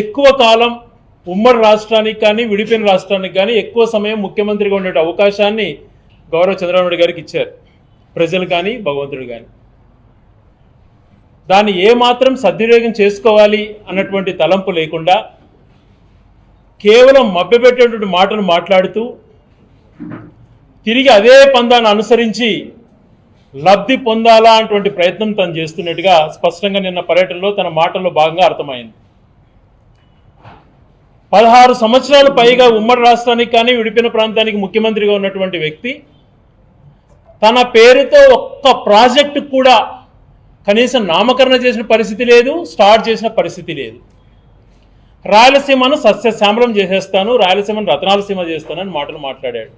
ఎక్కువ కాలం ఉమ్మడి రాష్ట్రానికి కానీ విడిపోయిన రాష్ట్రానికి కానీ ఎక్కువ సమయం ముఖ్యమంత్రిగా ఉండే అవకాశాన్ని గౌరవ చంద్రబాబు నాయుడు గారికి ఇచ్చారు ప్రజలు కానీ భగవంతుడు కానీ. దాన్ని ఏమాత్రం సద్వినియోగం చేసుకోవాలి అన్నటువంటి తలంపు లేకుండా కేవలం మభ్యపెట్టేటువంటి మాటలు మాట్లాడుతూ తిరిగి అదే పందాన్ని అనుసరించి లబ్ధి పొందాలా అటువంటి ప్రయత్నం తను చేస్తున్నట్టుగా స్పష్టంగా నిన్న పర్యటనలో తన మాటల్లో భాగంగా అర్థమైంది. 16 సంవత్సరాలు పైగా ఉమ్మడి రాష్ట్రానికి కానీ విడిపోయిన ప్రాంతానికి ముఖ్యమంత్రిగా ఉన్నటువంటి వ్యక్తి తన పేరుతో ఒక్క ప్రాజెక్టు కూడా కనీసం నామకరణ చేసిన పరిస్థితి లేదు, స్టార్ట్ చేసిన పరిస్థితి లేదు. రాయలసీమను సస్యశ్యామలం చేసేస్తాను, రాయలసీమను రతనాలసీమ చేస్తానని మాటలు మాట్లాడాడు.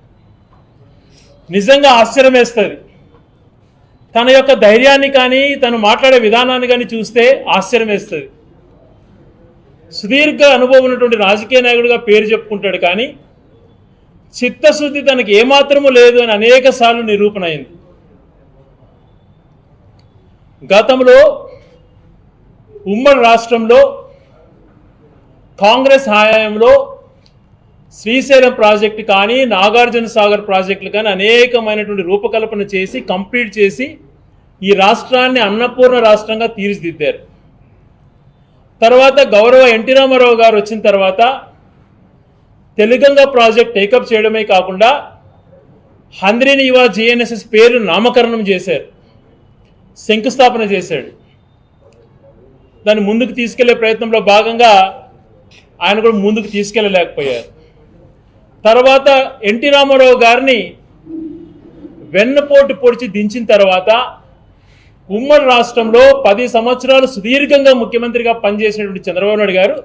నిజంగా ఆశ్చర్యం వేస్తుంది. తన యొక్క ధైర్యాన్ని కానీ తను మాట్లాడే విధానాన్ని కానీ చూస్తే ఆశ్చర్యం వేస్తుంది. సుదీర్ఘ అనుభవం ఉన్నటువంటి రాజకీయ నాయకుడిగా పేరు చెప్పుకుంటాడు కానీ చిత్తశుద్ధి తనకి ఏమాత్రము లేదు అని అనేక సార్లు నిరూపణ అయింది. గతంలో ఉమ్మడి రాష్ట్రంలో కాంగ్రెస్ హయాంలో శ్రీశైలం ప్రాజెక్టు కానీ నాగార్జున సాగర్ ప్రాజెక్టులు కానీ అనేకమైనటువంటి రూపకల్పన చేసి కంప్లీట్ చేసి ఈ రాష్ట్రాన్ని అన్నపూర్ణ రాష్ట్రంగా తీర్చిదిద్దారు. తర్వాత గౌరవ ఎన్టీ రామారావు గారు వచ్చిన తర్వాత తెలుగంగ ప్రాజెక్ట్ టేకప్ చేయడమే కాకుండా హంద్రీనీవా జిఎన్ఎస్ఎస్ పేరు నామకరణం చేశారు, శంకుస్థాపన చేశాడు. దాన్ని ముందుకు తీసుకెళ్లే ప్రయత్నంలో భాగంగా ఆయన కూడా ముందుకు తీసుకెళ్ళలేకపోయారు. తర్వాత ఎన్టీ రామారావు గారిని వెన్నపోటు పొడిచి దించిన తర్వాత ఉమ్మడి రాష్ట్రంలో 10 సంవత్సరాలు సుదీర్ఘంగా ముఖ్యమంత్రిగా పనిచేసినటువంటి చంద్రబాబు నాయుడు గారు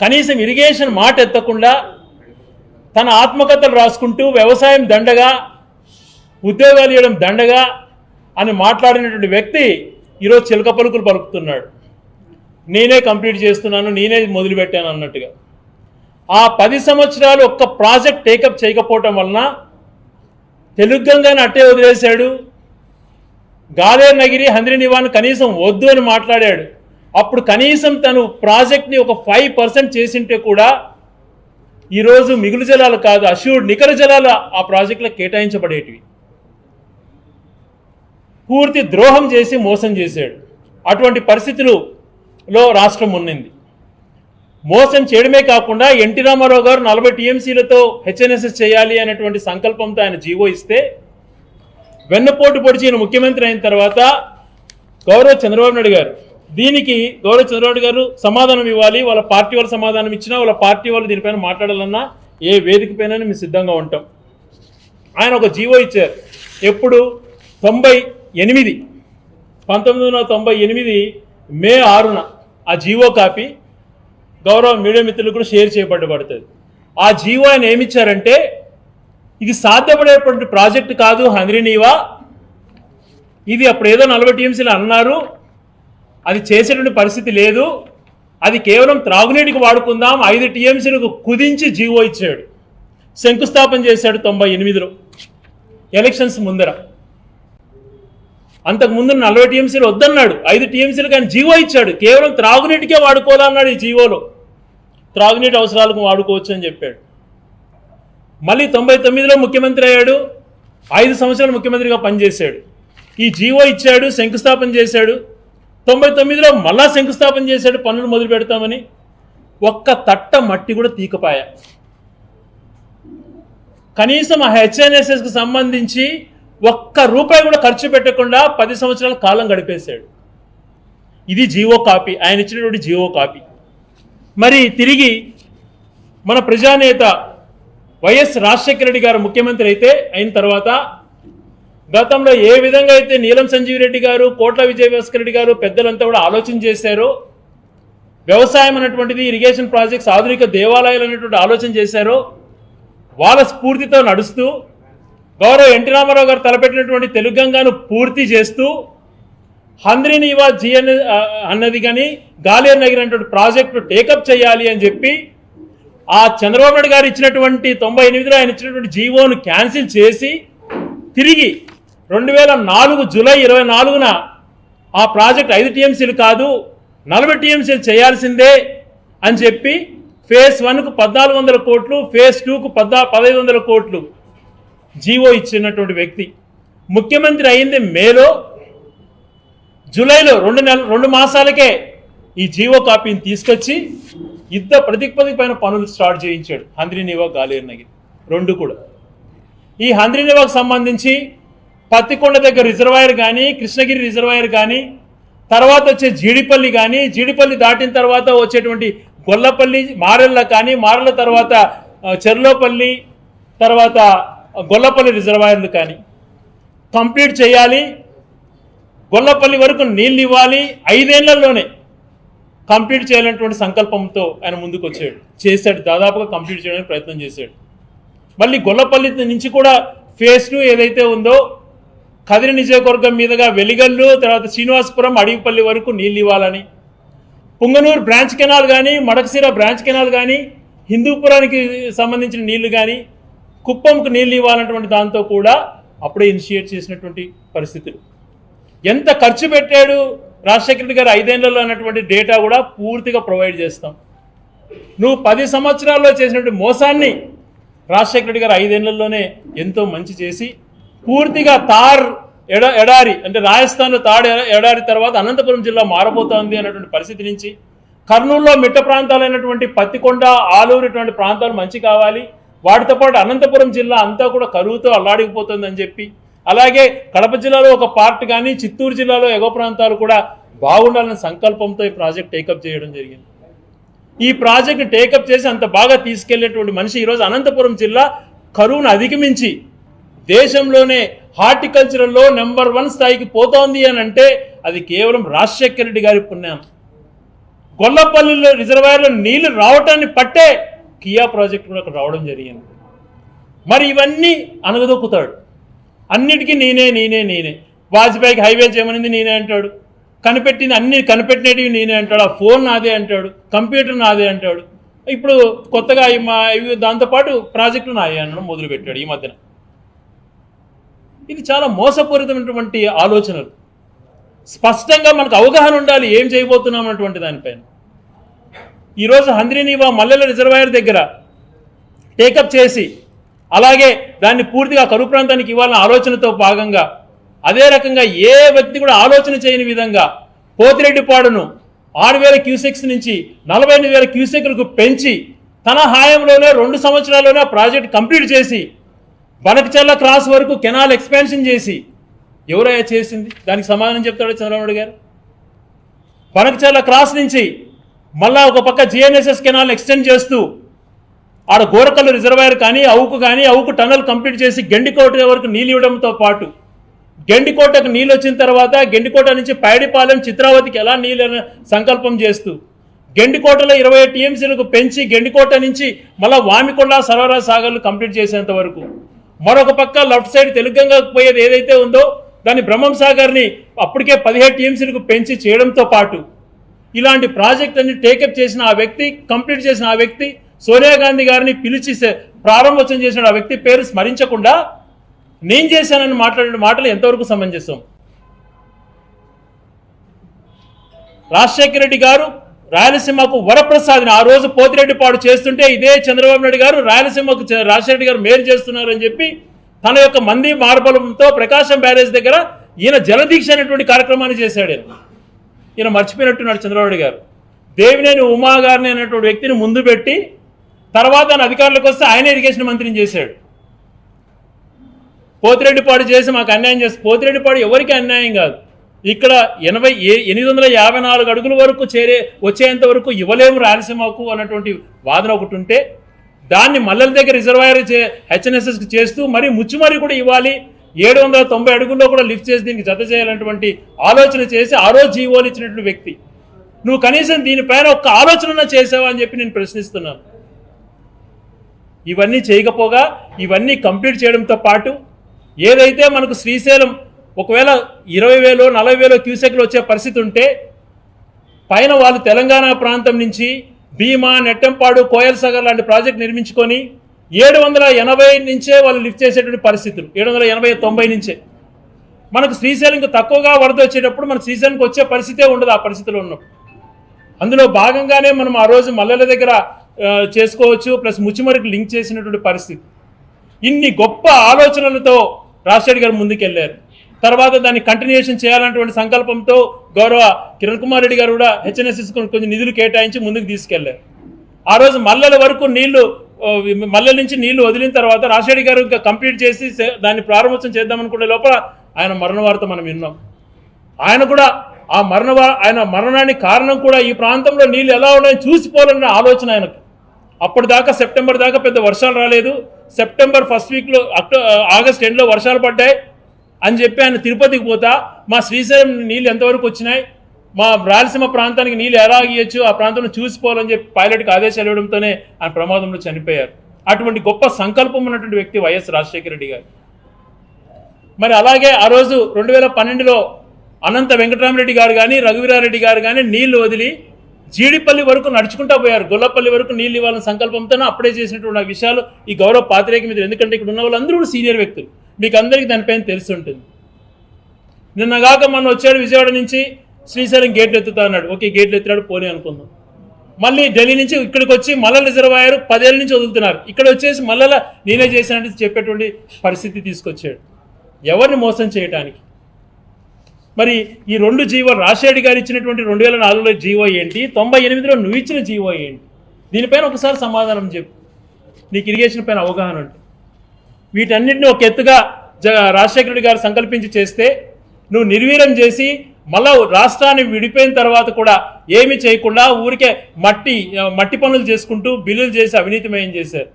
కనీసం ఇరిగేషన్ మాట ఎత్తకుండా తన ఆత్మకథలు రాసుకుంటూ వ్యవసాయం దండగా, ఉద్యోగాలు ఇవ్వడం దండగా అని మాట్లాడినటువంటి వ్యక్తి ఈరోజు చిలక పలుకులు పలుకుతున్నాడు. నేనే కంప్లీట్ చేస్తున్నాను, నేనే మొదలుపెట్టాను అన్నట్టుగా. ఆ 10 సంవత్సరాలు ఒక్క ప్రాజెక్ట్ టేకప్ చేయకపోవటం వలన తెలుగంగానే అట్టే వదిలేశాడు. గాలేరు నగిరి హంద్రీనీవాను కనీసం వద్దు అని మాట్లాడాడు. అప్పుడు కనీసం తను ప్రాజెక్ట్ని ఒక 5% చేసింటే కూడా ఈరోజు మిగులు జలాలు కాదు, అష్యూర్డ్ నికర జలాలు ఆ ప్రాజెక్టులకు కేటాయించబడేటివి. పూర్తి ద్రోహం చేసి మోసం చేశాడు. అటువంటి పరిస్థితులలో రాష్ట్రం ఉన్నింది. మోసం చేయడమే కాకుండా ఎన్టీ రామారావు గారు 40 టీఎంసీలతో హెచ్ఎన్ఎస్ఎస్ చేయాలి అనేటువంటి సంకల్పంతో ఆయన జీవో ఇస్తే వెన్నపోటు పొడిచి ముఖ్యమంత్రి అయిన తర్వాత గౌరవ చంద్రబాబు నాయుడు గారు దీనికి గౌరవ చంద్రబాబు గారు సమాధానం ఇవ్వాలి. వాళ్ళ పార్టీ వాళ్ళు సమాధానం ఇచ్చినా వాళ్ళ పార్టీ వాళ్ళు దీనిపైన మాట్లాడాలన్నా ఏ వేదిక పైన మేము సిద్ధంగా ఉంటాం. ఆయన ఒక జీవో ఇచ్చారు. ఎప్పుడు 1998 మే 6న ఆ జీవో కాపీ గౌరవ మీడియా మిత్రులకు కూడా షేర్ చేయబడబడుతుంది. ఆ జీవో ఆయన ఏమిచ్చారంటే ఇది సాధ్యపడేటువంటి ప్రాజెక్టు కాదు హంద్రీనీవా, ఇది అప్పుడు ఏదో 40 టీఎంసీలు అన్నారు, అది చేసేటువంటి పరిస్థితి లేదు, అది కేవలం త్రాగునీటికి వాడుకుందాం, 5 టీఎంసీలకు కుదించి జీవో ఇచ్చాడు. శంకుస్థాపన చేశాడు 98లో ఎలక్షన్స్ ముందర. అంతకుముందు 40 టీఎంసీలు వద్దన్నాడు, 5 టీఎంసీలు కానీ జీవో ఇచ్చాడు. కేవలం త్రాగునీటికే వాడుకోవాలన్నాడు. ఈ జీవోలో త్రాగునీటి అవసరాలకు వాడుకోవచ్చు అని చెప్పాడు. మళ్ళీ 99లో ముఖ్యమంత్రి అయ్యాడు, 5 సంవత్సరాలు ముఖ్యమంత్రిగా పనిచేశాడు. ఈ జీవో ఇచ్చాడు, శంకుస్థాపన చేశాడు. 99లో మళ్ళా శంకుస్థాపన చేశాడు, పనులు మొదలు పెడతామని. ఒక్క తట్ట మట్టి కూడా తీకపాయ. కనీసం ఆ హెచ్ఎన్ఎస్ఎస్కి సంబంధించి ఒక్క రూపాయి కూడా ఖర్చు పెట్టకుండా 10 సంవత్సరాల కాలం గడిపేశాడు. ఇది జీవో కాపీ, ఆయన ఇచ్చినటువంటి జీవో కాపీ. మరి తిరిగి మన ప్రజానేత వైఎస్ రాజశేఖర రెడ్డి గారు ముఖ్యమంత్రి అయిన తర్వాత గతంలో ఏ విధంగా అయితే నీలం సంజీవ్ రెడ్డి గారు, కోట్ల విజయభాస్కర్ రెడ్డి గారు పెద్దలంతా కూడా ఆలోచన చేశారో, వ్యవసాయం అనేటువంటిది ఇరిగేషన్ ప్రాజెక్ట్స్ ఆధునిక దేవాలయాలు అనేటువంటి ఆలోచన చేశారో, వాళ్ళ స్ఫూర్తితో నడుస్తూ గౌరవ ఎన్టీ రామారావు గారు తలపెట్టినటువంటి తెలుగంగాను పూర్తి చేస్తూ హంద్రీనీవా అన్నది కానీ గాలేరు నగిరి అనేటువంటి ప్రాజెక్టు టేకప్ చేయాలి అని చెప్పి ఆ చంద్రబాబు నాయుడు గారు ఇచ్చినటువంటి 98లో ఆయన ఇచ్చినటువంటి జీవోను క్యాన్సిల్ చేసి తిరిగి 2004 జూలై 24న ఆ ప్రాజెక్ట్ 5 టీఎంసీలు కాదు 40 టీఎంసీలు చేయాల్సిందే అని చెప్పి ఫేజ్ 1కు 1400 కోట్లు, ఫేజ్ 2కు 1500 కోట్లు జీవో ఇచ్చినటువంటి వ్యక్తి. ముఖ్యమంత్రి అయింది మేలో, జూలైలో 2 మాసాలకే ఈ జీవో కాపీని తీసుకొచ్చి యుద్ధ ప్రతిపదిక పైన పనులు స్టార్ట్ చేయించాడు. హంద్రీనివా, గాలేరు నగిరి 2 కూడా. ఈ హంద్రీనివాకు సంబంధించి పత్తికొండ దగ్గర రిజర్వాయర్ కానీ, కృష్ణగిరి రిజర్వాయర్ కానీ, తర్వాత వచ్చే జీడిపల్లి కానీ, జీడిపల్లి దాటిన తర్వాత వచ్చేటువంటి గొల్లపల్లి, మారెళ్ళ కానీ, మారెళ్ళ తర్వాత చెర్లోపల్లి, తర్వాత గొల్లపల్లి రిజర్వాయర్లు కానీ కంప్లీట్ చేయాలి. గొల్లపల్లి వరకు నీళ్ళు ఇవ్వాలి. 5 ఏళ్లలోనే కంప్లీట్ చేయాలనేటువంటి సంకల్పంతో ఆయన ముందుకు చేశాడు. దాదాపుగా కంప్లీట్ చేయడానికి ప్రయత్నం చేశాడు. మళ్ళీ గొల్లపల్లి నుంచి కూడా ఫేజ్ 2 ఏదైతే ఉందో కదిరి నియోజకవర్గం మీదుగా వెలిగల్లు, తర్వాత శ్రీనివాసపురం, అడవిపల్లి వరకు నీళ్ళు ఇవ్వాలని, పుంగనూరు బ్రాంచ్ కెనాల్ కానీ, మడకశిర బ్రాంచ్ కెనాల్ కానీ, హిందూపురానికి సంబంధించిన నీళ్లు కానీ, కుప్పంకు నీళ్ళు ఇవ్వాలన్నటువంటి దాంతో కూడా అప్పుడే ఇనిషియేట్ చేసినటువంటి పరిస్థితులు. ఎంత ఖర్చు పెట్టాడు రాజశేఖర రెడ్డి గారు 5 ఏళ్లలో అన్నటువంటి డేటా కూడా పూర్తిగా ప్రొవైడ్ చేస్తాం. నువ్వు 10 సంవత్సరాల్లో చేసినటువంటి మోసాన్ని రాజశేఖర రెడ్డి గారు 5 ఏళ్లలోనే ఎంతో మంచి చేసి పూర్తిగా ఎడారి అంటే రాజస్థాన్లో ఎడారి తర్వాత అనంతపురం జిల్లా మారబోతోంది అన్నటువంటి పరిస్థితి నుంచి, కర్నూలులో మిట్ట ప్రాంతాలైనటువంటి పత్తికొండ, ఆలూరు ఇటువంటి ప్రాంతాలు మంచి కావాలి, వాటితో పాటు అనంతపురం జిల్లా అంతా కూడా కరువుతో అల్లాడిపోతుందని చెప్పి, అలాగే కడప జిల్లాలో ఒక పార్ట్ కానీ, చిత్తూరు జిల్లాలో ఎగువ ప్రాంతాలు కూడా బాగుండాలనే సంకల్పంతో ఈ ప్రాజెక్ట్ టేకప్ చేయడం జరిగింది. ఈ ప్రాజెక్ట్ టేకప్ చేసి అంత బాగా తీసుకెళ్లేటువంటి మనిషి ఈరోజు అనంతపురం జిల్లా కరువును అధిగమించి దేశంలోనే హార్టికల్చర్లో నెంబర్ 1 స్థాయికి పోతోంది అని అంటే అది కేవలం రాజశేఖర రెడ్డి గారి పుణ్యం. గొల్లపల్లిలో రిజర్వాయర్లో నీళ్లు రావటాన్ని పట్టే కియా ప్రాజెక్ట్ కూడా అక్కడ రావడం జరిగింది. మరి ఇవన్నీ అనగదొక్కుతాడు. అన్నిటికీ నేనే. వాజ్పేయికి హైవే చేయమనింది నేనే అంటాడు, కనిపెట్టింది అన్ని కనిపెట్టినవి నేనే అంటాడు, ఆ ఫోన్ నాదే అంటాడు, కంప్యూటర్ నాదే అంటాడు. ఇప్పుడు కొత్తగా దాంతోపాటు ప్రాజెక్టులు నాదే అనడం మొదలుపెట్టాడు ఈ మధ్యన. ఇది చాలా మోసపూరితమైనటువంటి ఆలోచనలు. స్పష్టంగా మనకు అవగాహన ఉండాలి ఏం చేయబోతున్నాం అన్నటువంటి దానిపైన. ఈరోజు హంద్రీనివా మల్లెల రిజర్వాయర్ దగ్గర టేకప్ చేసి అలాగే దాన్ని పూర్తిగా కరువు ప్రాంతానికి ఇవ్వాలన్న ఆలోచనతో భాగంగా అదే రకంగా ఏ వ్యక్తి కూడా ఆలోచన చేయని విధంగా పోతిరెడ్డిపాడును 6,000 క్యూసెక్స్ నుంచి 48,000 క్యూసెక్లకు పెంచి తన హాయంలోనే 2 సంవత్సరాల్లోనే ఆ ప్రాజెక్ట్ కంప్లీట్ చేసి బనకచర్ల క్రాస్ వరకు కెనాల్ ఎక్స్పాన్షన్ చేసి ఎవరయ్యా చేసింది? దానికి సమాధానం చెప్తాడు చంద్రబాబు గారు. బనకచర్ల క్రాస్ నుంచి మళ్ళా ఒక పక్క జిఎన్ఎస్ఎస్ కెనాల్ ఎక్స్టెండ్ చేస్తూ ఆడ గోరకల్లు రిజర్వాయర్ కానీ అవుకు టన్నల్ కంప్లీట్ చేసి గెండికోట వరకు నీళ్ళు ఇవ్వడంతో పాటు గెండికోటకు నీళ్ళు వచ్చిన తర్వాత గెండికోట నుంచి పైడిపాలెం, చిత్రావతికి ఎలా నీళ్ళని సంకల్పం చేస్తూ గెండికోటలో 20 టీఎంసీలకు పెంచి గెండికోట నుంచి మళ్ళా వామికొండ, సరోవర సాగర్లు కంప్లీట్ చేసేంత వరకు, మరొక పక్క లెఫ్ట్ సైడ్ తెలుగంగా పోయేది ఏదైతే ఉందో దాన్ని బ్రహ్మం సాగర్ని అప్పటికే 17 టీఎంసీలకు పెంచి చేయడంతో పాటు ఇలాంటి ప్రాజెక్ట్ అన్ని టేకప్ చేసిన ఆ వ్యక్తి, కంప్లీట్ చేసిన ఆ వ్యక్తి, సోనియా గాంధీ గారిని పిలిచి ప్రారంభోత్సవం చేసిన ఆ వ్యక్తి పేరు స్మరించకుండా నేను చేశానని మాట్లాడిన మాటలు ఎంతవరకు సమంజసం? రాజశేఖర రెడ్డి గారు రాయలసీమకు వరప్రసాద్ని ఆ రోజు పోతిరెడ్డిపాడు చేస్తుంటే ఇదే చంద్రబాబు నాయుడు గారు రాయలసీమకు రాజశేఖర రెడ్డి గారు మేలు చేస్తున్నారని చెప్పి తన యొక్క మంది మార్బలంతో ప్రకాశం బ్యారేజ్ దగ్గర ఈయన జలదీక్ష అనేటువంటి కార్యక్రమాన్ని చేశాడు. ఈయన మర్చిపోయినట్టున్నాడు చంద్రబాబు నాయుడు గారు. దేవినేని ఉమా గారిని అనేటువంటి వ్యక్తిని ముందు పెట్టి తర్వాత అధికారులకు వస్తే ఆయన ఇరిగేషన్ మంత్రిని చేశాడు. పోతిరెడ్డిపాడు చేసి మాకు అన్యాయం చేసి, పోతిరెడ్డిపాడు ఎవరికి అన్యాయం కాదు. ఇక్కడ 854 అడుగుల వరకు వచ్చేంత వరకు ఇవ్వలేము రాయలసీమకు అన్నటువంటి వాదన ఒకటి ఉంటే దాన్ని మల్లెల దగ్గర రిజర్వాయర్ హెచ్ఎన్ఎస్ఎస్కి చేస్తూ మరి ముచ్చుమరి కూడా ఇవ్వాలి, 790 అడుగుల్లో కూడా లిఫ్ట్ చేసి దీనికి జత చేయాలన్నటువంటి ఆలోచన చేసి ఆ రోజు జీవోలు ఇచ్చినటువంటి వ్యక్తి నువ్వు కనీసం దీనిపైన ఒక్క ఆలోచన చేసావా అని చెప్పి నేను ప్రశ్నిస్తున్నాను. ఇవన్నీ చేయకపోగా ఇవన్నీ కంప్లీట్ చేయడంతో పాటు ఏదైతే మనకు శ్రీశైలం ఒకవేళ 20,000 40,000 క్యూసెక్లు వచ్చే పరిస్థితి ఉంటే పైన వాళ్ళు తెలంగాణ ప్రాంతం నుంచి భీమా, నెట్టంపాడు, కోయల్ సాగర్ లాంటి ప్రాజెక్ట్ నిర్మించుకొని 780 నుంచే వాళ్ళు లిఫ్ట్ చేసేటువంటి పరిస్థితులు, 780-90 నుంచే. మనకు శ్రీశైలంకి తక్కువగా వరద వచ్చేటప్పుడు మనకు శ్రీశైలంకి వచ్చే పరిస్థితే ఉండదు. ఆ పరిస్థితిలో ఉన్నప్పుడు అందులో భాగంగానే మనం ఆ రోజు మల్లెల దగ్గర చేసుకోవచ్చు, ప్లస్ ముచ్చిమరికి లింక్ చేసినటువంటి పరిస్థితి. ఇన్ని గొప్ప ఆలోచనలతో రాజశేఖర్ గారు ముందుకెళ్లారు. తర్వాత దాన్ని కంటిన్యూషన్ చేయాలన్నటువంటి సంకల్పంతో గౌరవ కిరణ్ కుమార్ రెడ్డి గారు కూడా హెచ్ఎన్ఎస్ఎస్ కొంచెం నిధులు కేటాయించి ముందుకు తీసుకెళ్లారు. ఆ రోజు మల్లెల వరకు మల్లెల నుంచి నీళ్లు వదిలిన తర్వాత రాజశేఖర్ గారు ఇంకా కంప్లీట్ చేసి దాన్ని ప్రారంభోత్సవం చేద్దామనుకునే లోపల ఆయన మరణ వార్త మనం విన్నాం. ఆయన కూడా ఆయన మరణానికి కారణం కూడా ఈ ప్రాంతంలో నీళ్ళు ఎలా ఉన్నాయని చూసిపోవాలన్న ఆలోచన ఆయనకు. అప్పటిదాకా సెప్టెంబర్ దాకా పెద్ద వర్షాలు రాలేదు, సెప్టెంబర్ ఫస్ట్ వీక్లో ఆగస్ట్ ఎండ్లో వర్షాలు పడ్డాయి అని చెప్పి ఆయన తిరుపతికి పోతా మా శ్రీశైలం నీళ్ళు ఎంతవరకు వచ్చినాయి, మా రాయలసీమ ప్రాంతానికి నీళ్ళు ఎలా ఇవ్వచ్చు, ఆ ప్రాంతంలో చూసిపోవాలని చెప్పి పైలట్కి ఆదేశాలు ఇవ్వడంతోనే ఆయన ప్రమాదంలో చనిపోయారు. అటువంటి గొప్ప సంకల్పం ఉన్నటువంటి వ్యక్తి వైఎస్ రాజశేఖర రెడ్డి గారు. మరి అలాగే ఆ రోజు 2012లో అనంత వెంకటరామరెడ్డి గారు కానీ రఘువీరారెడ్డి గారు కానీ నీళ్లు వదిలి జీడిపల్లి వరకు నడుచుకుంటా పోయారు. గొల్లపల్లి వరకు నీళ్ళు ఇవ్వాలని సంకల్పంతోనే అప్పుడే చేసినటువంటి విషయాలు ఈ గౌరవ పాత్రికేయ మీద, ఎందుకంటే ఇక్కడ ఉన్న వాళ్ళందరూ కూడా సీనియర్ వ్యక్తులు, మీకు అందరికీ దానిపైన తెలిసి ఉంటుంది. నిన్నగాక మొన్న వచ్చాడు విజయవాడ నుంచి, శ్రీశైలం గేట్లు ఎత్తుతా అన్నాడు. ఓకే, గేట్లు ఎత్తాడు, పోనీ అనుకుందాం. మళ్ళీ ఢిల్లీ నుంచి ఇక్కడికి వచ్చి మల్లెల రిజర్వాయర్ 10 ఏళ్ళ నుంచి వదులుతున్నారు, ఇక్కడ వచ్చేసి మల్లెల నేనే చేశానంటే చెప్పేటువంటి పరిస్థితి తీసుకొచ్చాడు. ఎవరిని మోసం చేయడానికి? మరి ఈ 2 జీవోలు రాజశేఖర్ గారు ఇచ్చినటువంటి 2004లో జీవో ఏంటి, 98లో నువ్వు ఇచ్చిన జీవో ఏంటి? దీనిపైన ఒకసారి సమాధానం చెప్పు, నీకు ఇరిగేషన్ పైన అవగాహన ఉంటుంది. వీటన్నిటిని ఒక ఎత్తుగా రాజశేఖర రెడ్డి గారు సంకల్పించి చేస్తే నువ్వు నిర్వీర్యం చేసి మళ్ళా రాష్ట్రాన్ని విడిపోయిన తర్వాత కూడా ఏమీ చేయకుండా ఊరికే మట్టి పనులు చేసుకుంటూ బిల్లులు చేసి అవినీతిమయం చేశారు.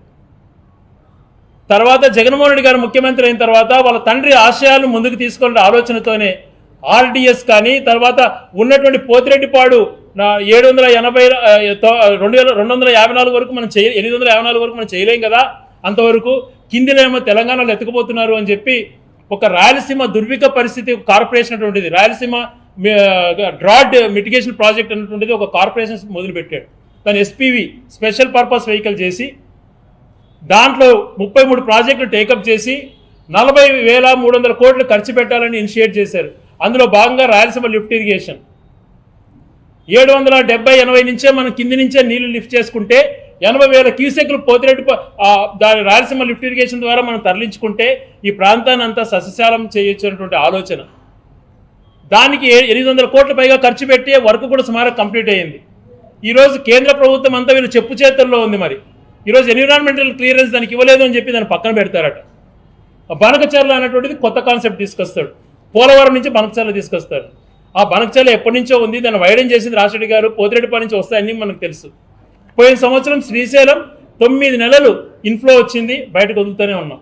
తర్వాత జగన్మోహన్ రెడ్డి గారు ముఖ్యమంత్రి అయిన తర్వాత వాళ్ళ తండ్రి ఆశయాలను ముందుకు తీసుకునే ఆలోచనతోనే ఆర్డిఎస్ కానీ తర్వాత ఉన్నటువంటి పోతిరెడ్డిపాడు 254 వరకు మనం 854 వరకు మనం చేయలేం కదా, అంతవరకు కిందినేమో తెలంగాణలో ఎత్తుకుపోతున్నారు అని చెప్పి ఒక రాయలసీమ దుర్భిక్ష పరిస్థితి కార్పొరేషన్ అటువంటిది, రాయలసీమ డ్రాడ్ మిటిగేషన్ ప్రాజెక్ట్ అన్నటువంటిది ఒక కార్పొరేషన్ మొదలుపెట్టాడు. దాని ఎస్పీవి స్పెషల్ పర్పస్ వెహికల్ చేసి దాంట్లో 33 ప్రాజెక్టులు టేకప్ చేసి 40,300 కోట్లు ఖర్చు పెట్టాలని ఇనిషియేట్ చేశారు. అందులో భాగంగా రాయలసీమ లిఫ్ట్ ఇరిగేషన్ 770-80 నుంచే మనం కింది నుంచే నీళ్లు లిఫ్ట్ చేసుకుంటే 80,000 క్యూసెక్లు పోతిరెడ్డి దాని రాయలసీమ లిఫ్ట్ ఇరిగేషన్ ద్వారా మనం తరలించుకుంటే ఈ ప్రాంతాన్ని అంతా సస్యశాలం చేయొచ్చు అనేటువంటి ఆలోచన. దానికి 800 కోట్ల పైగా ఖర్చు పెట్టి వర్క్ కూడా సుమారు కంప్లీట్ అయ్యింది. ఈరోజు కేంద్ర ప్రభుత్వం అంతా వీళ్ళు చెప్పు చేతుల్లో ఉంది. మరి ఈరోజు ఎన్విరాన్మెంటల్ క్లియరెన్స్ దానికి ఇవ్వలేదు అని చెప్పి దాన్ని పక్కన పెడతారట. బనకచర్ల అనేటువంటిది కొత్త కాన్సెప్ట్ తీసుకొస్తాడు, పోలవరం నుంచి బనకచర్ల తీసుకొస్తాడు. ఆ బనకచర్ల ఎప్పటి నుంచో ఉంది, దాన్ని వైడెన్ చేసింది రాజశేఖర్ గారు, పోతిరెడ్డిపాడు నుంచి వస్తాయని మనకు తెలుసు. పోయిన సంవత్సరం శ్రీశైలం 9 నెలలు ఇన్ఫ్లో వచ్చింది, బయటకు వదులుతూనే ఉన్నాం.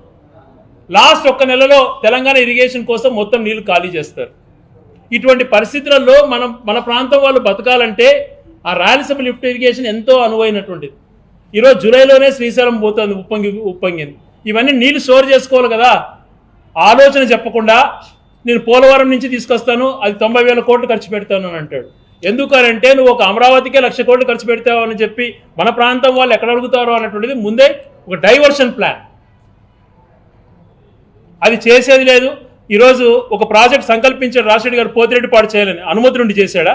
లాస్ట్ 1 నెలలో తెలంగాణ ఇరిగేషన్ కోసం మొత్తం నీళ్లు ఖాళీ చేస్తారు. ఇటువంటి పరిస్థితులలో మన ప్రాంతం వాళ్ళు బతకాలంటే ఆ రాయలసీమ లిఫ్ట్ ఇరిగేషన్ ఎంతో అనువైనటువంటిది. ఈరోజు జూలైలోనే శ్రీశైలం పోతుంది, ఉప్పొంగింది. ఇవన్నీ నీళ్లు స్టోర్ చేసుకోవాలి కదా. ఆలోచన చెప్పకుండా నేను పోలవరం నుంచి తీసుకొస్తాను, అది 90,000 కోట్లు ఖర్చు పెడతాను అని అంటాడు. ఎందుకనంటే నువ్వు ఒక అమరావతికే 1,00,000 కోట్లు ఖర్చు పెడతావు అని చెప్పి మన ప్రాంతం వాళ్ళు ఎక్కడ అడుగుతారో అన్నటువంటిది ముందే ఒక డైవర్షన్ ప్లాన్. అది చేసేది లేదు. ఈరోజు ఒక ప్రాజెక్ట్ సంకల్పించాడు రాజశేఖర్ గారు, పోతిరెడ్డిపాడు చేయాలని, అనుమతి నుండి చేశాడా?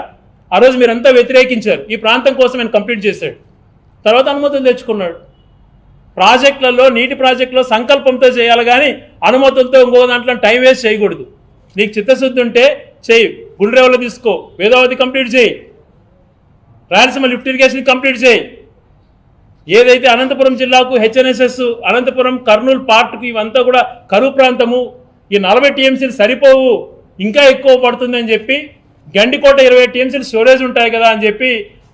ఆ రోజు మీరంతా వ్యతిరేకించారు. ఈ ప్రాంతం కోసం ఆయన కంప్లీట్ చేశాడు, తర్వాత అనుమతులు తెచ్చుకున్నాడు. ప్రాజెక్టులలో నీటి ప్రాజెక్టులో సంకల్పంతో చేయాలి కానీ అనుమతులతో ఇంకో దాంట్లో టైం వేస్ట్ చేయకూడదు. నీకు చిత్తశుద్ధి ఉంటే చేయి, గుండ్రేవలో తీసుకో, వేదావతి కంప్లీట్ చేయి, రాయలసీమ లిఫ్ట్ ఇరిగేషన్ కంప్లీట్ చేయి. ఏదైతే అనంతపురం జిల్లాకు హెచ్ఎన్ఎస్ఎస్ అనంతపురం కర్నూలు పార్ట్కు ఇవంతా కూడా కరువు ప్రాంతము, ఈ 40 టీఎంసీలు సరిపోవు, ఇంకా ఎక్కువ పడుతుంది అని చెప్పి గండికోట 20 టీఎంసీలు స్టోరేజ్ ఉంటాయి కదా అని చెప్పి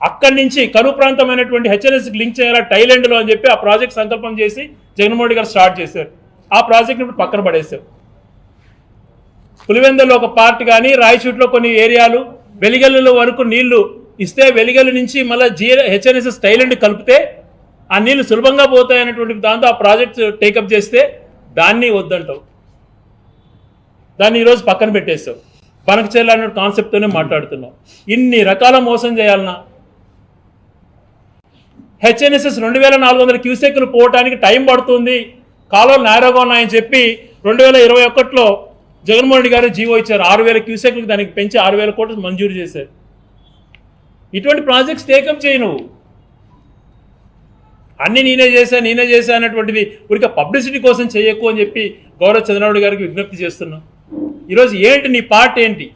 అక్కడి నుంచి కరువు ప్రాంతమైనటువంటి హెచ్ఎన్ఎస్కి లింక్ చేయాలా థైలాండ్లో అని చెప్పి ఆ ప్రాజెక్ట్ సంకల్పం చేసి జగన్మోహన్ గారు స్టార్ట్ చేశారు. ఆ ప్రాజెక్ట్ని ఇప్పుడు పక్కన పడేశారు. పులివెందులో ఒక పార్ట్ కానీ రాయచూట్లో కొన్ని ఏరియాలు వెలిగల్లు వరకు నీళ్లు ఇస్తే వెలిగల్లు నుంచి మళ్ళీ హెచ్ఎన్ఎస్ఎస్ థైలాండ్ కలిపితే ఆ నీళ్లు సులభంగా పోతాయి అనేటువంటి దాంతో ఆ ప్రాజెక్ట్ టేకప్ చేస్తే దాన్ని వద్దంటావు, దాన్ని ఈరోజు పక్కన పెట్టేస్తావు. బనకచెర్ల అనే కాన్సెప్ట్తోనే మాట్లాడుతున్నావు. ఇన్ని రకాల మోసం చేయాలన్నా హెచ్ఎన్ఎస్ఎస్ 2,400 క్యూసెక్లు పోవటానికి టైం పడుతుంది, కాలువలు నేరోగా ఉన్నాయని చెప్పి 2021లో జగన్మోహన్ రెడ్డి గారు జీవో ఇచ్చారు. 6,000 క్యూసెక్లకు దానికి పెంచి 6,000 కోట్లు మంజూరు చేశారు. ఇటువంటి ప్రాజెక్ట్స్ టేకప్ చేయి నువ్వు. అన్నీ నేనే చేశా అన్నటువంటిది ఊరిక పబ్లిసిటీ కోసం చేయకు అని చెప్పి గౌరవ్ చంద్రబాబు గారికి విజ్ఞప్తి చేస్తున్నాం. ఈరోజు ఏంటి నీ పార్ట్ ఏంటి,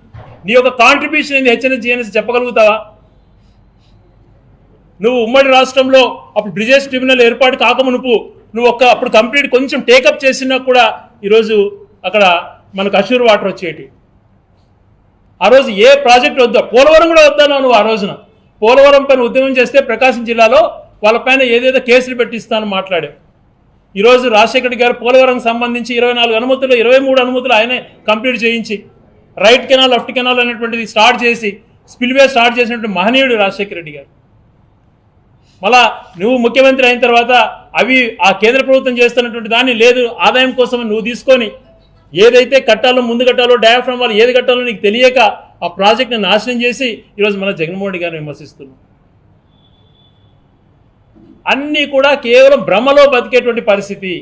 నీ యొక్క కాంట్రిబ్యూషన్ ఏంది హెచ్ఎన్ఎస్ జిఎన్ఎస్ చెప్పగలుగుతావా? నువ్వు ఉమ్మడి రాష్ట్రంలో అప్పుడు బ్రిజేష్ ట్రిబ్యునల్ ఏర్పాటు కాకమునుపు నువ్వు అప్పుడు కంప్లీట్ కొంచెం టేకప్ చేసినా కూడా ఈరోజు అక్కడ మనకు అష్యూర్ వాటర్ వచ్చేటి. ఆ రోజు ఏ ప్రాజెక్ట్ వద్దా, పోలవరం కూడా వద్దన్నావు నువ్వు. ఆ రోజున పోలవరం పైన ఉద్యమం చేస్తే ప్రకాశం జిల్లాలో వాళ్ళపైన ఏదేదో కేసులు పెట్టిస్తానని మాట్లాడావు. ఈరోజు రాజశేఖర్ గారు పోలవరం సంబంధించి 24 అనుమతులు 23 అనుమతులు ఆయనే కంప్లీట్ చేయించి రైట్ కెనాల్ లెఫ్ట్ కెనాల్ అనేటువంటిది స్టార్ట్ చేసి స్పిల్వే స్టార్ట్ చేసినటువంటి మహనీయుడు రాజశేఖర రెడ్డి గారు. మళ్ళా నువ్వు ముఖ్యమంత్రి అయిన తర్వాత అవి ఆ కేంద్ర ప్రభుత్వం చేస్తున్నటువంటి దాన్ని లేదు ఆదాయం కోసం నువ్వు తీసుకొని ఏదైతే కట్టాలో ముందు కట్టాలో డయాఫ్రామ్ వాళ్ళు ఏది కట్టాలో నీకు తెలియక ఆ ప్రాజెక్ట్ని నాశనం చేసి ఈరోజు మన జగన్మోహన్ రెడ్డి గారిని విమర్శిస్తున్నాం. అన్నీ కూడా కేవలం భ్రమలో బతికేటువంటి పరిస్థితి.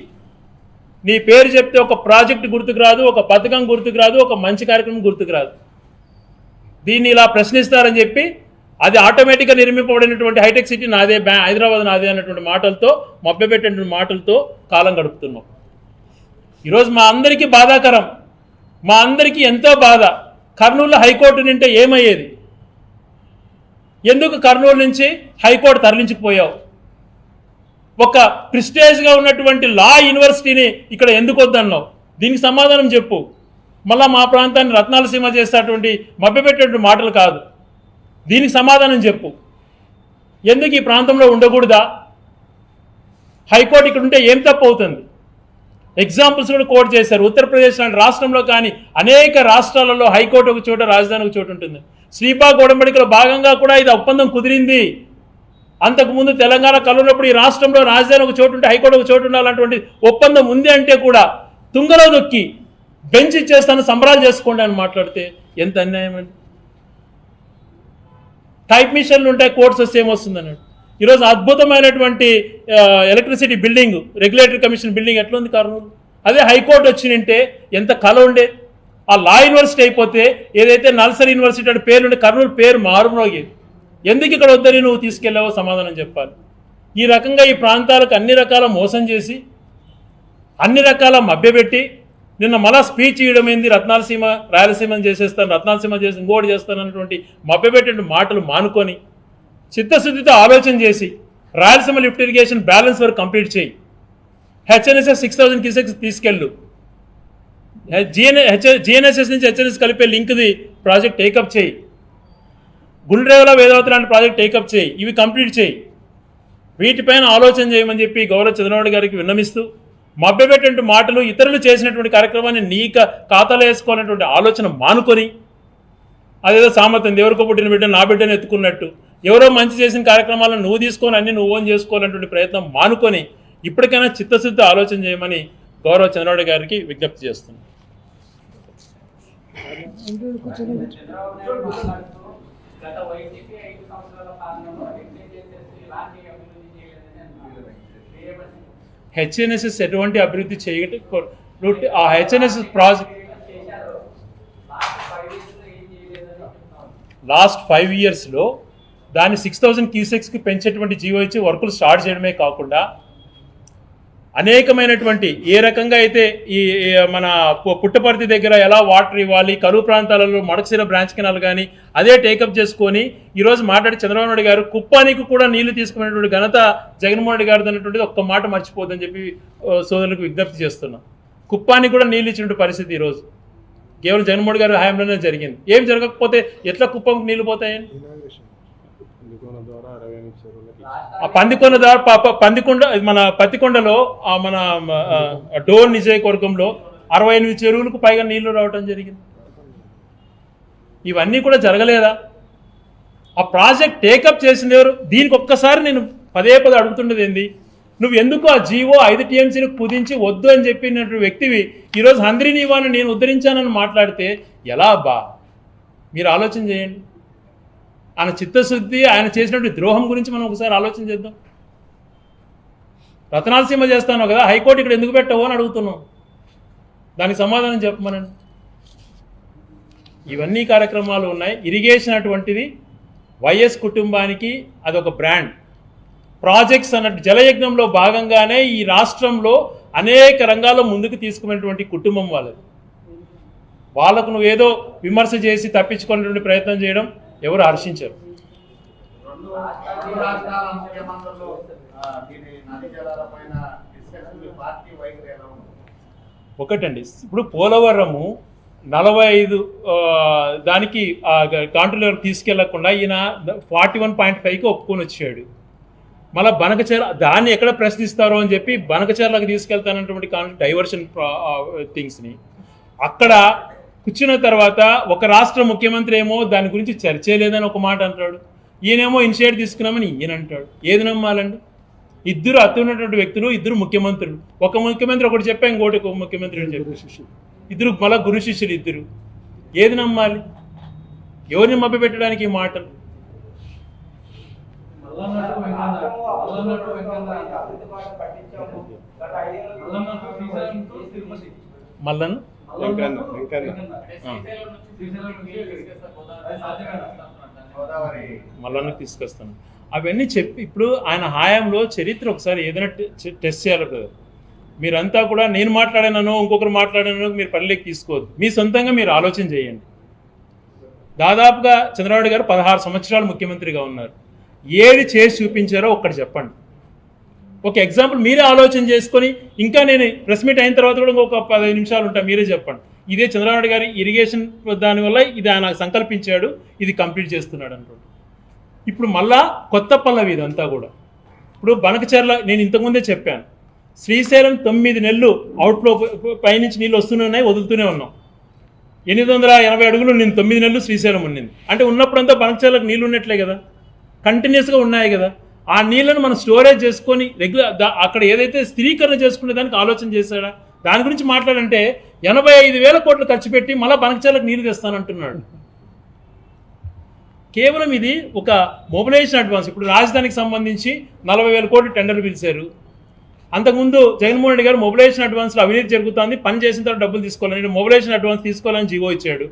నీ పేరు చెప్తే ఒక ప్రాజెక్ట్ గుర్తుకు రాదు, ఒక పథకం గుర్తుకు రాదు, ఒక మంచి కార్యక్రమం గుర్తుకు రాదు. దీన్ని ఇలా ప్రశ్నిస్తారని చెప్పి అది ఆటోమేటిక్గా నిర్మింపబడినటువంటి హైటెక్ సిటీ నాదే, హైదరాబాద్ నాదే అన్నటువంటి మాటలతో మభ్యపెట్టినటువంటి మాటలతో కాలం గడుపుతున్నాం. ఈరోజు మా అందరికీ బాధాకరం, మా అందరికీ ఎంతో బాధ. కర్నూలులో హైకోర్టు నింటే ఏమయ్యేది? ఎందుకు కర్నూలు నుంచి హైకోర్టు తరలించిపోయావు? ఒక ప్రిస్టేజ్గా ఉన్నటువంటి లా యూనివర్సిటీని ఇక్కడ ఎందుకు వద్దన్నావు? దీనికి సమాధానం చెప్పు. మళ్ళా మా ప్రాంతాన్ని రత్నాలసీమ చేసేటువంటి మభ్యపెట్టేటువంటి మాటలు కాదు, దీనికి సమాధానం చెప్పు. ఎందుకు ఈ ప్రాంతంలో ఉండకూడదా? హైకోర్టు ఇక్కడ ఉంటే ఏం తప్పు అవుతుంది? ఎగ్జాంపుల్స్ కూడా కోట్ చేశారు. ఉత్తరప్రదేశ్ లాంటి రాష్ట్రంలో కానీ అనేక రాష్ట్రాలలో హైకోర్టు ఒక చోట, రాజధాని ఒక చోట ఉంటుంది. శ్రీబాగ్ ఉడంబడికలో భాగంగా కూడా ఇది ఒప్పందం కుదిరింది. అంతకుముందు తెలంగాణ కలున్నప్పుడు ఈ రాష్ట్రంలో రాజధాని ఒక చోటు ఉంటే హైకోర్టు ఒక చోటు ఉండాలన్నటువంటి ఒప్పందం ఉంది అంటే కూడా తుంగలో దొక్కి బెంచ్ ఇచ్చేస్తాను సంబరాలు చేసుకోండి అని మాట్లాడితే ఎంత అన్యాయం అండి. టైప్ మిషన్లు ఉంటాయి, కోర్ట్స్ వస్తే ఏమొస్తుంది అన్నాడు. ఈరోజు అద్భుతమైనటువంటి electricity building, regulatory commission building ఎట్లా ఉంది కర్నూలు? అదే హైకోర్టు వచ్చినంటే ఎంత కళ ఉండే. ఆ లా యూనివర్సిటీ అయిపోతే ఏదైతే నల్సరీ యూనివర్సిటీ అంటే పేరు ఉండే కర్నూలు పేరు మారుమోగేది. ఎందుకు ఇక్కడ వద్దని నువ్వు తీసుకెళ్ళావో సమాధానం చెప్పాలి. ఈ రకంగా ఈ ప్రాంతాలకు అన్ని రకాల మోసం చేసి అన్ని రకాల మభ్యపెట్టి నిన్న మళ్ళా స్పీచ్ ఇవ్వడం ఏంది, రత్నాలసీమ రాయలసీమని చేసేస్తాను, రత్నాలసీమ చేసి ఇంకోటి చేస్తాను అన్నటువంటి మభ్యపెట్టే మాటలు మానుకొని చిత్తశుద్ధితో ఆలోచన చేసి రాయలసీమ లిఫ్ట్ ఇరిగేషన్ బ్యాలెన్స్ వరకు కంప్లీట్ చేయి. హెచ్ఎన్ఎస్ఎస్ 6000 క్యూసెక్స్ తీసుకెళ్ళు. జిఎన్ఎస్ఎస్ నుంచి హెచ్ఎన్ఎస్ కలిపే లింక్ది ప్రాజెక్ట్ టేకప్ చేయి. గుండ్రేవల వేదావతి లాంటి ప్రాజెక్ట్ టేకప్ చేయి. ఇవి కంప్లీట్ చేయి. వీటిపైన ఆలోచన చేయమని చెప్పి గౌరవ చంద్రబాబు గారికి విన్నమిస్తూ మభ్యపెట్టినటువంటి మాటలు ఇతరులు చేసినటువంటి కార్యక్రమాన్ని నీక ఖాతాలో వేసుకోవాలనేటువంటి ఆలోచన మానుకొని అదేదో సామర్థ్యం ఎవరికో పుట్టిన బిడ్డ నా బిడ్డను ఎత్తుకున్నట్టు ఎవరో మంచి చేసిన కార్యక్రమాలను నువ్వు తీసుకొని అన్ని నువ్వు ఓన్ చేసుకోవాలనేటువంటి ప్రయత్నం మానుకొని ఇప్పటికైనా చిత్తశుద్ధి ఆలోచన చేయమని గౌరవ చంద్రబాబు గారికి విజ్ఞప్తి చేస్తున్నాను. హెచ్ఎన్ఎస్ఎస్ ఎటువంటి అభివృద్ధి చేయగట్టి ఆ హెచ్ఎన్ఎస్ఎస్ ప్రాజెక్ట్ లాస్ట్ 5 yearsలో దాన్ని 6000 క్యూసెక్స్కి పెంచేటువంటి జీవో ఇచ్చి వర్కులు స్టార్ట్ చేయడమే కాకుండా అనేకమైనటువంటి ఏ రకంగా అయితే ఈ మన పుట్టపర్తి దగ్గర ఎలా వాటర్ ఇవ్వాలి, కరువు ప్రాంతాలలో మడకశిర బ్రాంచ్ కెనాల్ కానీ అదే టేకప్ చేసుకొని ఈరోజు మాట్లాడి చంద్రబాబు నాయుడు గారు కుప్పానికి కూడా నీళ్లు తీసుకునేటువంటి ఘనత జగన్మోహన్ రెడ్డి గారు అన్నటువంటిది ఒక్క మాట మర్చిపోద్దని చెప్పి సోదరులకు విజ్ఞప్తి చేస్తున్నాం. కుప్పానికి కూడా నీళ్ళు ఇచ్చినటువంటి పరిస్థితి ఈరోజు కేవలం జగన్మోహన్ గారి హయాంలోనే జరిగింది. ఏం జరగకపోతే ఎట్లా కుప్పంకి నీళ్లు పోతాయని ఆ పందికొండ మన పత్తికొండలో మన డోర్ నియోజకవర్గంలో 68 చెరువులకు పైగా నీళ్లు రావటం జరిగింది. ఇవన్నీ కూడా జరగలేదా? ఆ ప్రాజెక్ట్ టేకప్ చేసింది ఎవరు? దీనికి ఒక్కసారి నేను పదే అడుగుతుండేది ఏంది, నువ్వు ఎందుకు ఆ జీవో 5 TMCని కుదించి వద్దు అని చెప్పినటువంటి వ్యక్తివి ఈరోజు హంద్రీనీవాను నేను ఉద్ధరించానని మాట్లాడితే ఎలా బా? మీరు ఆలోచన చేయండి. ఆయన చిత్తశుద్ధి, ఆయన చేసినటువంటి ద్రోహం గురించి మనం ఒకసారి ఆలోచన చేద్దాం. రత్నాలసీమ చేస్తాను కదా, హైకోర్టు ఇక్కడ ఎందుకు పెట్టవు అని అడుగుతున్నాం. దానికి సమాధానం చెప్పమనండి. ఇవన్నీ కార్యక్రమాలు ఉన్నాయి. ఇరిగేషన్ అటువంటిది వైఎస్ కుటుంబానికి అదొక బ్రాండ్. ప్రాజెక్ట్స్ అన్నట్టు జలయజ్ఞంలో భాగంగానే ఈ రాష్ట్రంలో అనేక రంగాల్లో ముందుకు తీసుకున్నటువంటి కుటుంబం వాళ్ళకు నువ్వేదో విమర్శ చేసి తప్పించుకునేటువంటి ప్రయత్నం చేయడం ఎవరు హర్షించరు. ఒకటండి, ఇప్పుడు పోలవరము 45 దానికి కాంట్రోల్ తీసుకెళ్లకుండా ఈయన 41.5కి ఒప్పుకొని వచ్చాడు. మళ్ళీ బనకచర్ల దాన్ని ఎక్కడ ప్రశ్నిస్తారో అని చెప్పి బనకచర్లకు తీసుకెళ్తానటువంటి డైవర్షన్ థింగ్స్ని అక్కడ కూర్చున్న తర్వాత ఒక రాష్ట్ర ముఖ్యమంత్రి ఏమో దాని గురించి చర్చే లేదని ఒక మాట అంటాడు, ఈయనేమో ఇనిషియేట్ తీసుకున్నామని ఈయన అంటాడు. ఏది నమ్మాలండి? ఇద్దరు అత్యున్నటువంటి వ్యక్తులు, ఇద్దరు ముఖ్యమంత్రులు. ఒక ముఖ్యమంత్రి ఒకటి చెప్పా, ఇంకోటి ఒక ముఖ్యమంత్రి అని చెప్పి ఇద్దరు మళ్ళా గురు శిష్యులు ఇద్దరు. ఏది నమ్మాలి? ఎవరిని మభ్యపెట్టడానికి ఈ మాటలు? మల్లన్ మల్లన్నకు తీసుకొస్తాను అవన్నీ చెప్పి. ఇప్పుడు ఆయన హయాంలో చరిత్ర ఒకసారి ఏదైనా టెస్ట్ చేయాలి కదా. మీరంతా కూడా నేను మాట్లాడానో ఇంకొకరు మాట్లాడానో మీరు పరిలోకి తీసుకోవద్దు. మీ సొంతంగా మీరు ఆలోచన చేయండి. దాదాపుగా చంద్రబాబు గారు 16 సంవత్సరాలు ముఖ్యమంత్రిగా ఉన్నారు. ఏది చేసి చూపించారో ఒక్కటి చెప్పండి. ఒక ఎగ్జాంపుల్ మీరే ఆలోచన చేసుకొని, ఇంకా నేను ప్రెస్ మీట్ అయిన తర్వాత కూడా ఇంకొక 15 నిమిషాలు ఉంటా, మీరే చెప్పండి. ఇదే చంద్రబాబు గారి ఇరిగేషన్ దానివల్ల ఇది ఆయన సంకల్పించాడు, ఇది కంప్లీట్ చేస్తున్నాడు అనుకోండి. ఇప్పుడు మళ్ళా కొత్త పల్లవి ఇదంతా కూడా. ఇప్పుడు బనకచర్ల నేను ఇంతకుముందే చెప్పాను, శ్రీశైలం 9 నెలలు అవుట్లో పైనుంచి నీళ్ళు వస్తూనే ఉన్నాయి, వదులుతూనే ఉన్నాం. 880 అడుగులు నేను 9 నెలలు శ్రీశైలం ఉండింది అంటే ఉన్నప్పుడంతా బనకచర్లకు నీళ్ళు ఉన్నట్లే కదా, కంటిన్యూస్గా ఉన్నాయి కదా. ఆ నీళ్ళను మనం స్టోరేజ్ చేసుకొని రెగ్యులర్ అక్కడ ఏదైతే స్థిరీకరణ చేసుకునే దానికి ఆలోచన చేశాడా? దాని గురించి మాట్లాడంటే 85,000 కోట్లు ఖర్చు పెట్టి మళ్ళీ బనకచర్లకు నీళ్ళు తెస్తానంటున్నాడు. కేవలం ఇది ఒక మొబిలైజేషన్ అడ్వాన్స్. ఇప్పుడు రాజధానికి సంబంధించి 40,000 కోట్లు టెండర్లు పిలిచారు. అంతకుముందు జగన్మోహన్ రెడ్డి గారు మొబిలైజేషన్ అడ్వాన్స్లో అవినీతి జరుగుతుంది, పని చేసిన తర్వాత డబ్బులు తీసుకోవాలని మొబిలైజేషన్ అడ్వాన్స్ తీసుకోవాలని జీవో ఇచ్చాడు.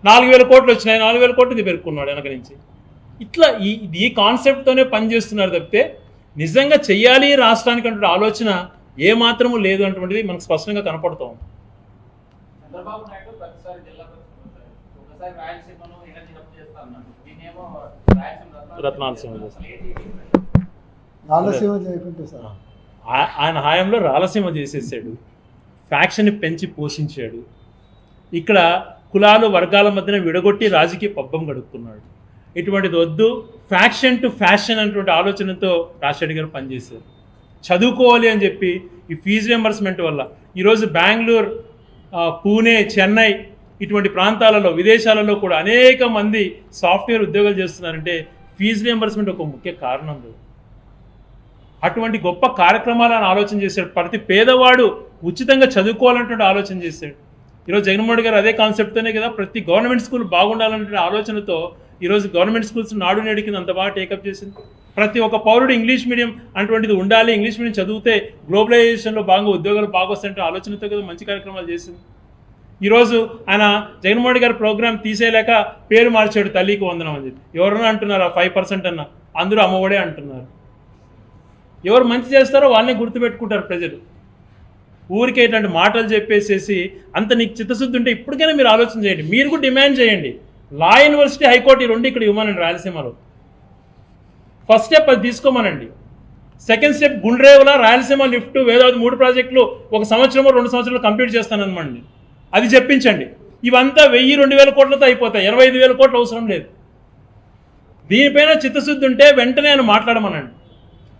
4,000 కోట్లు వచ్చినాయి, 4,000 కోట్లు ఇది పెరుక్కున్నాడు వెనక నుంచి. ఇట్లా ఈ కాన్సెప్ట్తోనే పనిచేస్తున్నారు తప్పితే నిజంగా చెయ్యాలి రాష్ట్రానికి అంటే ఆలోచన ఏమాత్రము లేదు అటువంటిది మనకు స్పష్టంగా కనపడుతూ ఉంది. ఆయన హాయంలో రాయలసీమ చేసేసాడు, ఫ్యాక్షన్ని పెంచి పోషించాడు. ఇక్కడ కులాలు వర్గాల మధ్యన విడగొట్టి రాజకీయ పబ్బం గడుపుతున్నాడు. ఇటువంటిది వద్దు, ఫ్యాక్షన్ టు ఫ్యాషన్ అనేటువంటి ఆలోచనతో రాజశేఖర్ గారు పనిచేశారు. చదువుకోవాలి అని చెప్పి ఈ ఫీజు రియంబర్స్మెంట్ వల్ల ఈరోజు బెంగళూరు, పూణే, చెన్నై ఇటువంటి ప్రాంతాలలో విదేశాలలో కూడా అనేక మంది సాఫ్ట్వేర్ ఉద్యోగాలు చేస్తున్నారంటే ఫీజు రియంబర్స్మెంట్ ఒక ముఖ్య కారణం. అటువంటి గొప్ప కార్యక్రమాలను ఆలోచన చేశాడు. ప్రతి పేదవాడు ఉచితంగా చదువుకోవాలన్నటువంటి ఆలోచన చేశాడు. ఈరోజు జగన్మోహన్ గారు అదే కాన్సెప్ట్తోనే కదా ప్రతి గవర్నమెంట్ స్కూల్ బాగుండాలనే ఆలోచనతో ఈరోజు గవర్నమెంట్ స్కూల్స్ నాడు నేడు కింద అంత బాగా టేకప్ చేసింది. ప్రతి ఒక్క పౌరుడు ఇంగ్లీష్ మీడియం అటువంటిది ఉండాలి, ఇంగ్లీష్ మీడియం చదివితే గ్లోబలైజేషన్లో బాగా ఉద్యోగాలు బాగా వస్తాయంటే ఆలోచనతో కదా మంచి కార్యక్రమాలు చేసింది. ఈరోజు ఆయన జగన్మోహన్ గారి ప్రోగ్రామ్ తీసేయలేక పేరు మార్చాడు తల్లికి వందనం అని చెప్పి. ఎవరన్నా అంటున్నారా 5% అన్న, అందరూ అమ్మఒడే అంటున్నారు. ఎవరు మంచి చేస్తారో వాళ్ళని గుర్తుపెట్టుకుంటారు ప్రజలు. ఊరికే ఇట్లాంటి మాటలు చెప్పేసేసి అంత నీకు చిత్తశుద్ధి ఉంటే ఇప్పటికైనా మీరు ఆలోచన చేయండి. మీరు కూడా డిమాండ్ చేయండి, లా యూనివర్సిటీ, హైకోర్టు ఈ 2 ఇక్కడ ఇవ్వమనండి రాయలసీమలో. ఫస్ట్ స్టెప్ అది తీసుకోమనండి. Second step Gundrevula, Rayalaseema lift, Vedavathi 3 ప్రాజెక్టులు 1 సంవత్సరమో 2 సంవత్సరాలు కంప్లీట్ చేస్తానన్నమాండి. అది చెప్పించండి. ఇవంతా 1,000-2,000 కోట్లతో అయిపోతాయి, 25,000 కోట్లు అవసరం లేదు. దీనిపైన చిత్తశుద్ధి ఉంటే వెంటనే ఆయన మాట్లాడమనండి.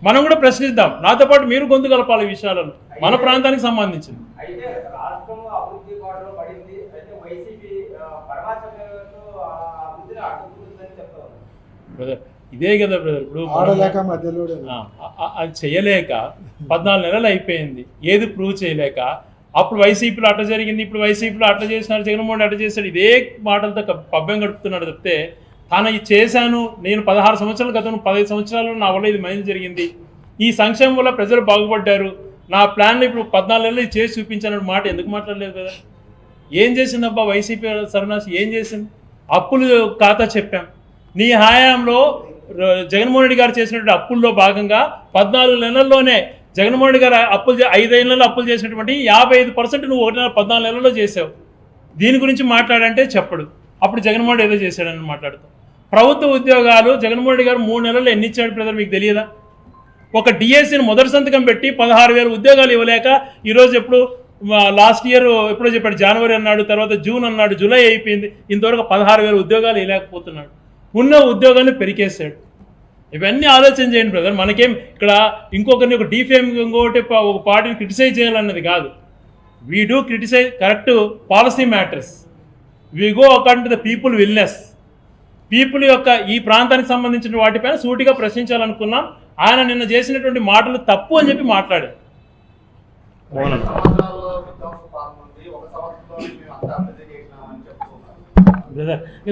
మనం కూడా ప్రశ్నిద్దాం, నాతో పాటు మీరు గొంతు కలపాలి ఈ విషయాలను మన ప్రాంతానికి సంబంధించింది. బ్రదర్ ఇదే కదా బ్రదర్, ఇప్పుడు అది చేయలేక 14 నెలలు అయిపోయింది, ఏది ప్రూవ్ చేయలేక అప్పుడు వైసీపీలో అట్లా జరిగింది, ఇప్పుడు వైసీపీలో అట్లా చేసినాడు, జగన్మోహన్ అట్లా చేశాడు, ఇదే మాటలతో పబ్బం గడుపుతున్నాడు తప్పితే తాను ఇది చేశాను, నేను 16 సంవత్సరాల క్రితం 15 సంవత్సరాలు నా వల్ల ఇది మంచి జరిగింది, ఈ సంక్షేమం వల్ల ప్రజలు బాగుపడ్డారు, నా ప్లాన్లు ఇప్పుడు 14 నెలలు ఇది చేసి చూపించాను మాట ఎందుకు మాట్లాడలేదు కదా? ఏం చేసిందబ్బా వైసీపీ సర్వనాశి? ఏం చేసింది? అప్పులు ఖాతా చెప్పాం, నీ హయాంలో జగన్మోహన్ రెడ్డి గారు చేసినటువంటి అప్పుల్లో భాగంగా 14 నెలల్లోనే జగన్మోహన్ రెడ్డి గారు 5 నెలల్లో అప్పులు చేసినటువంటి 55% నువ్వు 14 నెలల్లో చేసావు. దీని గురించి మాట్లాడంటే చెప్పడు. అప్పుడు జగన్మోహన్ రెడ్డి ఏదో చేశాడని మాట్లాడుతాం. ప్రభుత్వ ఉద్యోగాలు జగన్మోహన్ రెడ్డి గారు 3 నెలల్లో ఎన్ని ఇచ్చాడు ప్రజలు మీకు తెలియదా? ఒక డిఎస్సిని మొదటి సంతకం పెట్టి 16,000 ఉద్యోగాలు ఇవ్వలేక ఈరోజు ఎప్పుడు లాస్ట్ ఇయర్ ఎప్పుడో చెప్పాడు, జనవరి అన్నాడు, తర్వాత జూన్ అన్నాడు, జూలై అయిపోయింది, ఇంతవరకు 16,000 ఉద్యోగాలు ఇవ్వలేకపోతున్నాడు. ఉన్న ఉద్యోగాన్ని పెరికేశాడు. ఇవన్నీ ఆలోచన చేయండి బ్రదర్. మనకేం ఇక్కడ ఇంకొకరిని ఒక డిఫేమ్ ఇంకొకటి ఒక పార్టీని క్రిటిసైజ్ చేయాలన్నది కాదు. We do criticise correct policy matters, we go according to the people willness. People యొక్క ఈ ప్రాంతానికి సంబంధించిన వాటిపైన సూటిగా ప్రశ్నించాలనుకున్నాం. ఆయన నిన్న చేసినటువంటి మాటలు తప్పు అని చెప్పి మాట్లాడారు.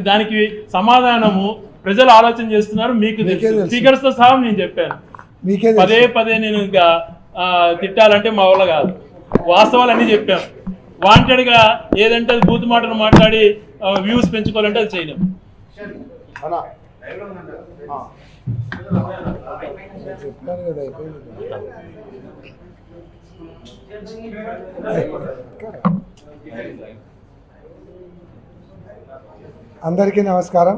దానికి సమాధానము ప్రజలు ఆలోచన చేస్తున్నారు. మీకు ఫిగర్స్ తో సహా నేను చెప్పాను. పదే నేను ఇంకా తిట్టాలంటే మా వల్ల కాదు. వాస్తవాలు అన్నీ చెప్పాం. వాంటెడ్గా ఏదంటే అది బూత్ మాటలు మాట్లాడి వ్యూస్ పెంచుకోవాలంటే అది చేయలేము. అందరికీ నమస్కారం.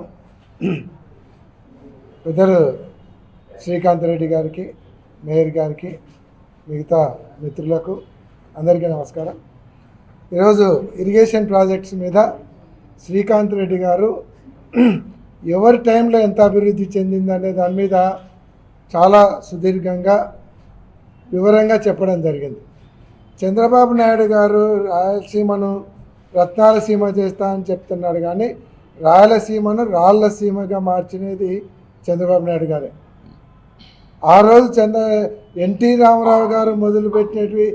పెద్దలు శ్రీకాంత్ రెడ్డి గారికి, మేయర్ గారికి, మిగతా మిత్రులకు అందరికీ నమస్కారం. ఈరోజు ఇరిగేషన్ ప్రాజెక్ట్స్ మీద శ్రీకాంత్ రెడ్డి గారు ఎవరి టైంలో ఎంత అభివృద్ధి చెందిందనే దాని మీద చాలా సుదీర్ఘంగా వివరంగా చెప్పడం జరిగింది. చంద్రబాబు నాయుడు గారు రాయలసీమను రత్నాలసీమ చేస్తా అని చెప్తున్నాడు, కానీ రాయలసీమను రాళ్లసీమగా మార్చినది చంద్రబాబు నాయుడు గారే. ఆ రోజు ఎన్టీ రామారావు గారు మొదలుపెట్టినవి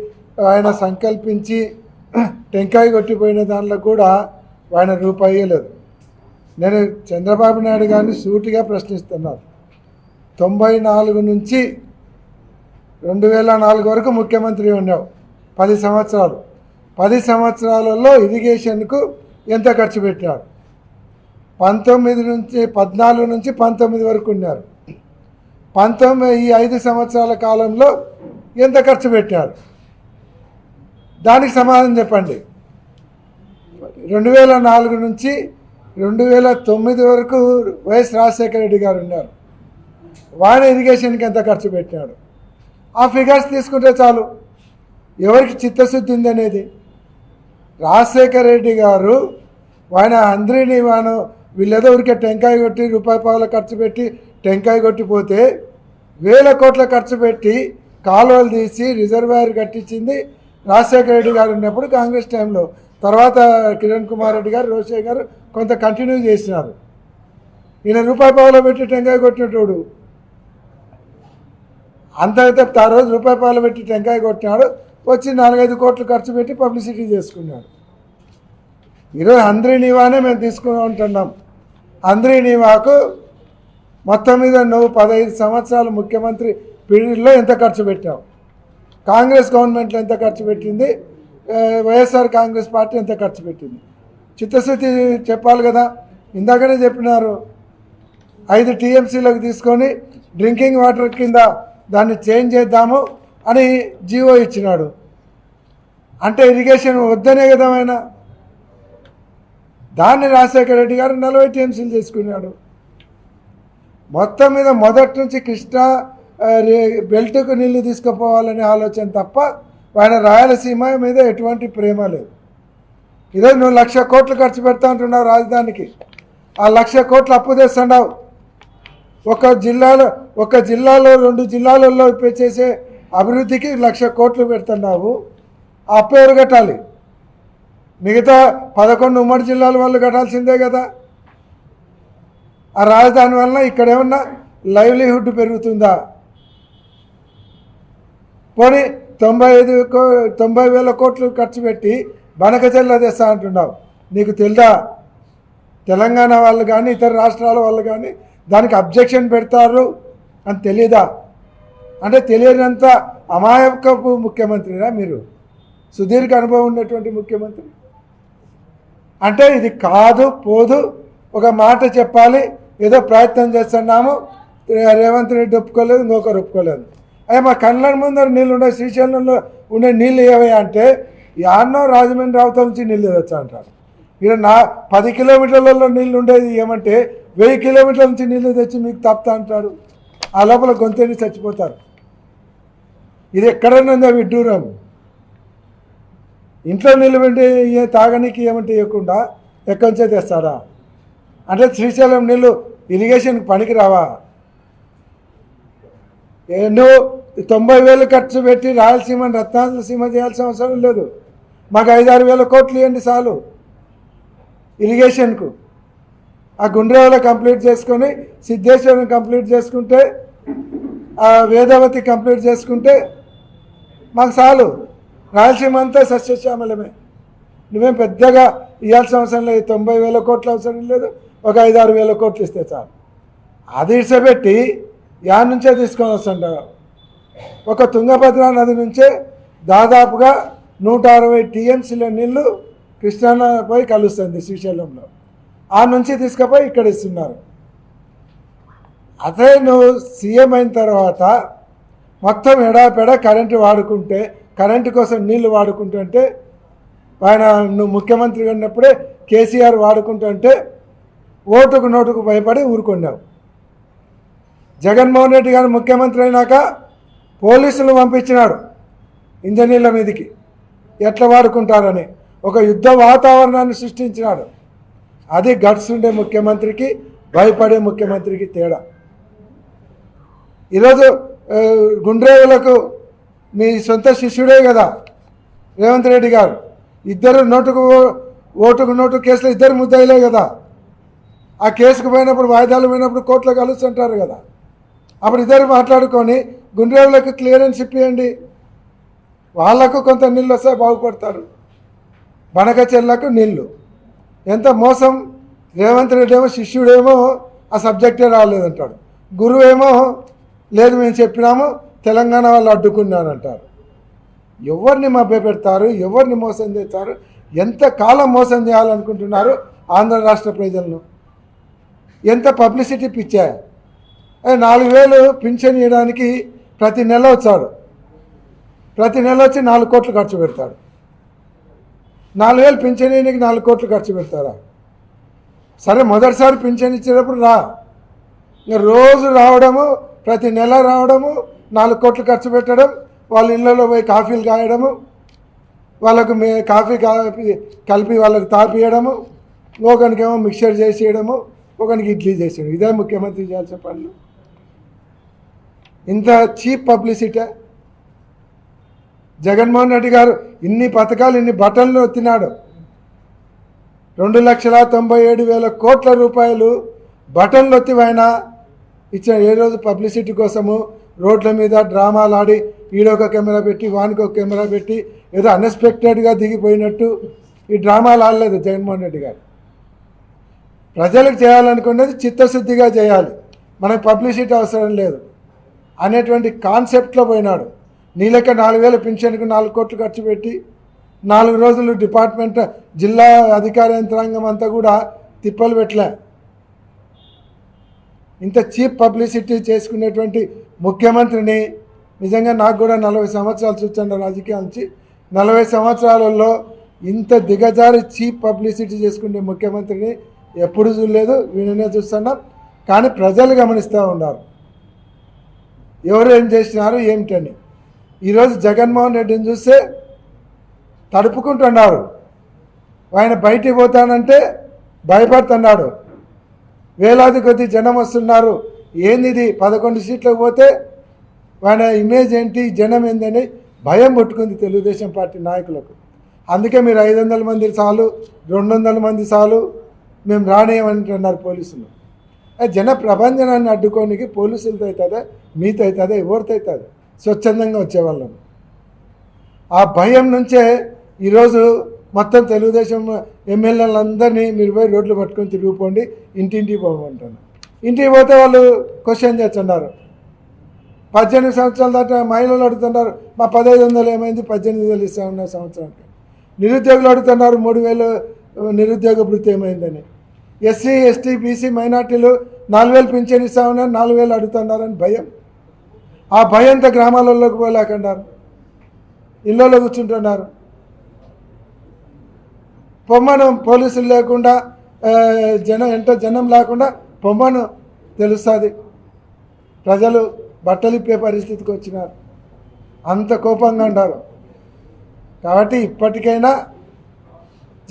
ఆయన సంకల్పించి టెంకాయ కొట్టిపోయిన దానిలో కూడా ఆయన రూపాయి లేదు. నేను చంద్రబాబు నాయుడు గారిని సూటిగా ప్రశ్నిస్తున్నాను. 94 నుంచి 2004 వరకు ముఖ్యమంత్రి ఉన్నావు, 10 సంవత్సరాలు. 10 సంవత్సరాలలో ఇరిగేషన్కు ఎంత ఖర్చు పెట్టారు? 14 నుంచి 19 వరకు ఉన్నారు. ఈ 5 సంవత్సరాల కాలంలో ఎంత ఖర్చు పెట్టారు? దానికి సమాధానం చెప్పండి. 2004 నుంచి 2009 వరకు వైఎస్ రాజశేఖర రెడ్డి గారు ఉన్నారు. వారి ఇరిగేషన్కి ఎంత ఖర్చు పెట్టాడు? ఆ ఫిగర్స్ తీసుకుంటే చాలు ఎవరికి చిత్తశుద్ధి ఉంది అనేది. రాజశేఖర రెడ్డి గారు ఆయన అందరినీ వీళ్ళేదో ఊరికే టెంకాయ కొట్టి రూపాయి ఖర్చు పెట్టి టెంకాయ కొట్టిపోతే 1000 కోట్ల ఖర్చు పెట్టి కాలువలు తీసి రిజర్వాయర్ కట్టించింది రాజశేఖర రెడ్డి గారు ఉన్నప్పుడు కాంగ్రెస్ టైంలో. తర్వాత కిరణ్ కుమార్ రెడ్డి గారు, రోషయ్య గారు కొంత కంటిన్యూ చేసినారు. ఈయన రూపాయి పెట్టి టెంకాయ కొట్టినోడు అంత అయితే ఆ రోజు రూపాయి పెట్టి టెంకాయ కొట్టినాడు, వచ్చి 4-5 కోట్లు ఖర్చు పెట్టి పబ్లిసిటీ చేసుకున్నాడు. ఈరోజు అంద్రీ నీవానే మేము తీసుకుని ఉంటున్నాం. అంద్రీ నీవాకు మొత్తం మీద నువ్వు 15 సంవత్సరాలు ముఖ్యమంత్రి పీరియడ్లో ఎంత ఖర్చు పెట్టావు? కాంగ్రెస్ గవర్నమెంట్లో ఎంత ఖర్చు పెట్టింది? వైఎస్ఆర్ కాంగ్రెస్ పార్టీ ఎంత ఖర్చు పెట్టింది? చిత్తశుద్ధి చెప్పాలి కదా. ఇందాకనే చెప్పినారు 5 టీఎంసీలకు తీసుకొని డ్రింకింగ్ వాటర్ కింద దాన్ని చేంజ్ చేద్దాము అని జీవో ఇచ్చినాడు. అంటే ఇరిగేషన్ వద్దనే కదా ఆయన. దాన్ని రాజశేఖర రెడ్డి గారు 40 టీఎంసీలు తీసుకున్నాడు. మొత్తం మీద మొదటి నుంచి కృష్ణా బెల్ట్కు నీళ్లు తీసుకుపోవాలనే ఆలోచన తప్ప ఆయన రాయలసీమ మీద ఎటువంటి ప్రేమ లేదు. ఈరోజు నువ్వు 1,00,000 కోట్లు ఖర్చు పెడతా అంటున్నావు రాజధానికి. ఆ 1,00,000 కోట్లు అప్పు తెస్తున్నావు. ఒక జిల్లాలో 2 జిల్లాలలో చేసే అభివృద్ధికి 1,00,000 కోట్లు పెడుతున్నావు. ఆ అప్పు ఎవరు కట్టాలి? మిగతా 11 ఉమ్మడి జిల్లాల వాళ్ళు కట్టాల్సిందే కదా. ఆ రాజధాని వలన ఇక్కడ ఏమన్నా లైవ్లీహుడ్ పెరుగుతుందా? పోనీ 90,000 కోట్లు ఖర్చు పెట్టి బనకచెల్ల తెస్తా అంటున్నావు. నీకు తెలుదా? తెలంగాణ వాళ్ళు కానీ ఇతర రాష్ట్రాల వాళ్ళు కానీ దానికి అబ్జెక్షన్ పెడతారు అని తెలియదా? అంటే తెలియనంత అమాయకపు ముఖ్యమంత్రినా మీరు? సుదీర్ఘ అనుభవం ఉన్నటువంటి ముఖ్యమంత్రి అంటే ఇది కాదు పోదు, ఒక మాట చెప్పాలి, ఏదో ప్రయత్నం చేస్తున్నాము, రేవంత్ రెడ్డి ఒప్పుకోలేదు, ఇంకొకరు ఒప్పుకోలేదు. అయ్యా మా కళ్ళ ముందర నీళ్ళు ఉండే, శ్రీశైలంలో ఉండే నీళ్ళు ఏవే అంటే యాన్నో రాజమండ్రి అవతల నుంచి నీళ్ళు తెచ్చా అంటారు. ఇక్కడ 10 కిలోమీటర్లలో నీళ్ళు ఉండేది ఏమంటే 1000 కిలోమీటర్ల నుంచి నీళ్ళు తెచ్చి మీకు తప్పుతా అంటాడు. ఆ లోపల గొంతేని చచ్చిపోతారు. ఇది ఎక్కడైనా ఉందా విడ్డూరం? ఇంట్లో నీళ్ళు పెట్టి తాగడానికి ఏమంటే ఇవ్వకుండా ఎక్కడి నుంచే తెస్తారా? అంటే శ్రీశైలం నీళ్ళు ఇరిగేషన్కి పనికి రావా? నువ్వు 90,000 ఖర్చు పెట్టి రాయలసీమని రత్నాలసీమ చేయాల్సిన అవసరం లేదు. మాకు 5-6 వేల కోట్లు ఇవ్వండి చాలు ఇరిగేషన్కు. ఆ గుండ్రేవల కంప్లీట్ చేసుకొని, సిద్ధేశ్వరం కంప్లీట్ చేసుకుంటే, ఆ వేదావతి కంప్లీట్ చేసుకుంటే మాకు చాలు. రాయలసీమ అంతా సస్యశ్యామలమే. నువ్వేం పెద్దగా ఇవ్వాల్సిన అవసరం లేదు. 90,000 కోట్లు అవసరం లేదు, ఒక 5-6 వేల కోట్లు ఇస్తే చాలు. అది ఇడిసపెట్టి యాడ్ నుంచే తీసుకొని వస్తుంటారు. ఒక తుంగభద్ర నది నుంచే దాదాపుగా 160 టీఎంసీల నీళ్లు కృష్ణానదిపై కలుస్తుంది శ్రీశైలంలో. ఆ నుంచి తీసుకుపోయి ఇక్కడ ఇస్తున్నారు. అదే నువ్వు సీఎం అయిన తర్వాత మొత్తం ఎడాపెడ కరెంటు వాడుకుంటే, కరెంటు కోసం నీళ్లు వాడుకుంటుంటే, ఆయన నువ్వు ముఖ్యమంత్రిగా ఉన్నప్పుడే కేసీఆర్ వాడుకుంటుంటే ఓటుకు నోటుకు భయపడి ఊరుకున్నావు. జగన్మోహన్ రెడ్డి గారు ముఖ్యమంత్రి అయినాక పోలీసులు పంపించినాడు ఇంజనీర్ల మీదకి ఎట్లా వాడుకుంటారని. ఒక యుద్ధ వాతావరణాన్ని సృష్టించినాడు. అది గట్స్ ఉండే ముఖ్యమంత్రికి, భయపడే ముఖ్యమంత్రికి తేడా. ఈరోజు గుండ్రేవులకు మీ సొంత శిష్యుడే కదా రేవంత్ రెడ్డి గారు. ఇద్దరు ఓటుకు నోటు కేసులో ఇద్దరు ముద్దాయిలే కదా. ఆ కేసుకు పోయినప్పుడు, వాయిదాలు పోయినప్పుడు కోర్టులో కలుస్తుంటారు కదా. అప్పుడు ఇద్దరు మాట్లాడుకొని గుండ్రేవులకు క్లియరెన్స్ ఇప్పియండి, వాళ్లకు కొంత నీళ్ళు వస్తే బాగుపడతారు. బనకచెర్లకు నీళ్ళు. ఎంత మోసం! రేవంత్ రెడ్డి ఏమో శిష్యుడేమో ఆ సబ్జెక్టే రాలేదంటాడు, గురువు ఏమో లేదు మేము చెప్పినాము తెలంగాణ వాళ్ళు అడ్డుకున్నారంటారు. ఎవరిని మభ్యపెడతారు? ఎవరిని మోసం చేస్తారు? ఎంతకాలం మోసం చేయాలనుకుంటున్నారు ఆంధ్ర రాష్ట్ర ప్రజలను? ఎంత పబ్లిసిటీ పిచ్చా! 4,000 పింఛన్ ఇవ్వడానికి ప్రతి నెల వచ్చాడు. ప్రతి నెల వచ్చి 4 కోట్లు ఖర్చు పెడతాడు. 4,000 పింఛన్ ఇవ్వడానికి 4 కోట్లు ఖర్చు పెడతారా? సరే, మొదటిసారి పింఛన్ ఇచ్చేటప్పుడు రా. ఇంకా రోజు రావడము, ప్రతి నెల రావడము, 4 కోట్లు ఖర్చు పెట్టడం, వాళ్ళ ఇళ్ళలో పోయి కాఫీలు కాయడము, వాళ్ళకు కాఫీ కలిపి వాళ్ళకి తాపియడము, ఒకనికేమో మిక్చర్ చేసేయడము, ఒకనికి ఇడ్లీ చేసేయడం. ఇదే ముఖ్యమంత్రి చేయాల్సిన పనులు. ఇంత చీప్ పబ్లిసిటీ. జగన్మోహన్ రెడ్డి గారు ఇన్ని పథకాలు, ఇన్ని బటన్లు ఎత్తినాడు. 2,97,000 కోట్ల రూపాయలు బటన్లు ఎత్తి ఆయన ఇచ్చిన. ఏ రోజు పబ్లిసిటీ కోసము రోడ్ల మీద డ్రామాలు ఆడి, ఈడొక కెమెరా పెట్టి, వానికి ఒక కెమెరా పెట్టి, ఏదో అన్ఎక్స్పెక్టెడ్గా దిగిపోయినట్టు ఈ డ్రామాలు ఆడలేదు జగన్మోహన్ రెడ్డి గారు. ప్రజలకు చేయాలనుకునేది చిత్తశుద్ధిగా చేయాలి, మనకు పబ్లిసిటీ అవసరం లేదు అనేటువంటి కాన్సెప్ట్లో పోయినాడు. నీలక 4,000 పింఛన్కు 4 కోట్లు ఖర్చు పెట్టి 4 రోజులు డిపార్ట్మెంట్, జిల్లా అధికార యంత్రాంగం అంతా కూడా తిప్పలు పెట్టలే. ఇంత చీప్ పబ్లిసిటీ చేసుకునేటువంటి ముఖ్యమంత్రిని నిజంగా నాకు కూడా 40 సంవత్సరాలు చూచాను రాజకీయాల నుంచి. 40 సంవత్సరాలలో ఇంత దిగజారి చీప్ పబ్లిసిటీ చేసుకునే ముఖ్యమంత్రిని ఎప్పుడు చూడలేదు, వీళ్ళనే చూస్తున్నాం. కానీ ప్రజలు గమనిస్తూ ఉన్నారు ఎవరు ఏం చేసినారు ఏమిటని. ఈరోజు జగన్మోహన్ రెడ్డిని చూస్తే తడుపుకుంటున్నారు. ఆయన బయటికి పోతానంటే భయపడుతున్నాడు. వేలాది కొద్ది జనం వస్తున్నారు. ఏంది ఇది 11 సీట్లకు పోతే ఆయన ఇమేజ్ ఏంటి, జనం ఏందని భయం పుట్టుకుంది తెలుగుదేశం పార్టీ నాయకులకు. అందుకే మీరు 500 మంది చాలు, 200 మంది చాలు, మేము రానియమంటున్నారు పోలీసులు. జన ప్రభంజనాన్ని అడ్డుకోనికి పోలీసులతో అవుతుందా, మీతో అవుతుందా, ఎవరితో అవుతుంది? స్వచ్ఛందంగా వచ్చేవాళ్ళం. ఆ భయం నుంచే ఈరోజు మొత్తం తెలుగుదేశం ఎమ్మెల్యేలందరినీ మీరు పోయి రోడ్లు పట్టుకొని తిరిగిపోండి, ఇంటింటికి పోమంటున్నారు. ఇంటికి పోతే వాళ్ళు క్వశ్చన్ చేస్తున్నారు. 18 సంవత్సరాల దాకా మహిళలు అడుగుతున్నారు, మా 1500 ఏమైంది, 18,000 ఇస్తా ఉన్న సంవత్సరానికి. నిరుద్యోగులు అడుగుతున్నారు 3,000 నిరుద్యోగ భృతి ఏమైందని. ఎస్సీ, ఎస్టీ, బీసీ మైనార్టీలు 4000 పింఛన్ ఇస్తా ఉన్నారు, 4000 అడుగుతున్నారని భయం. ఆ భయంతో గ్రామాలలోకి పోలేకున్నారు, ఇళ్ళలో కూర్చుంటున్నారు. పొమ్మను పోలీసులు లేకుండా జనం లేకుండా పొమ్మను తెలుస్తుంది. ప్రజలు బట్టలిప్పే పరిస్థితికి వచ్చినారు, అంత కోపంగా ఉంటారు. కాబట్టి ఇప్పటికైనా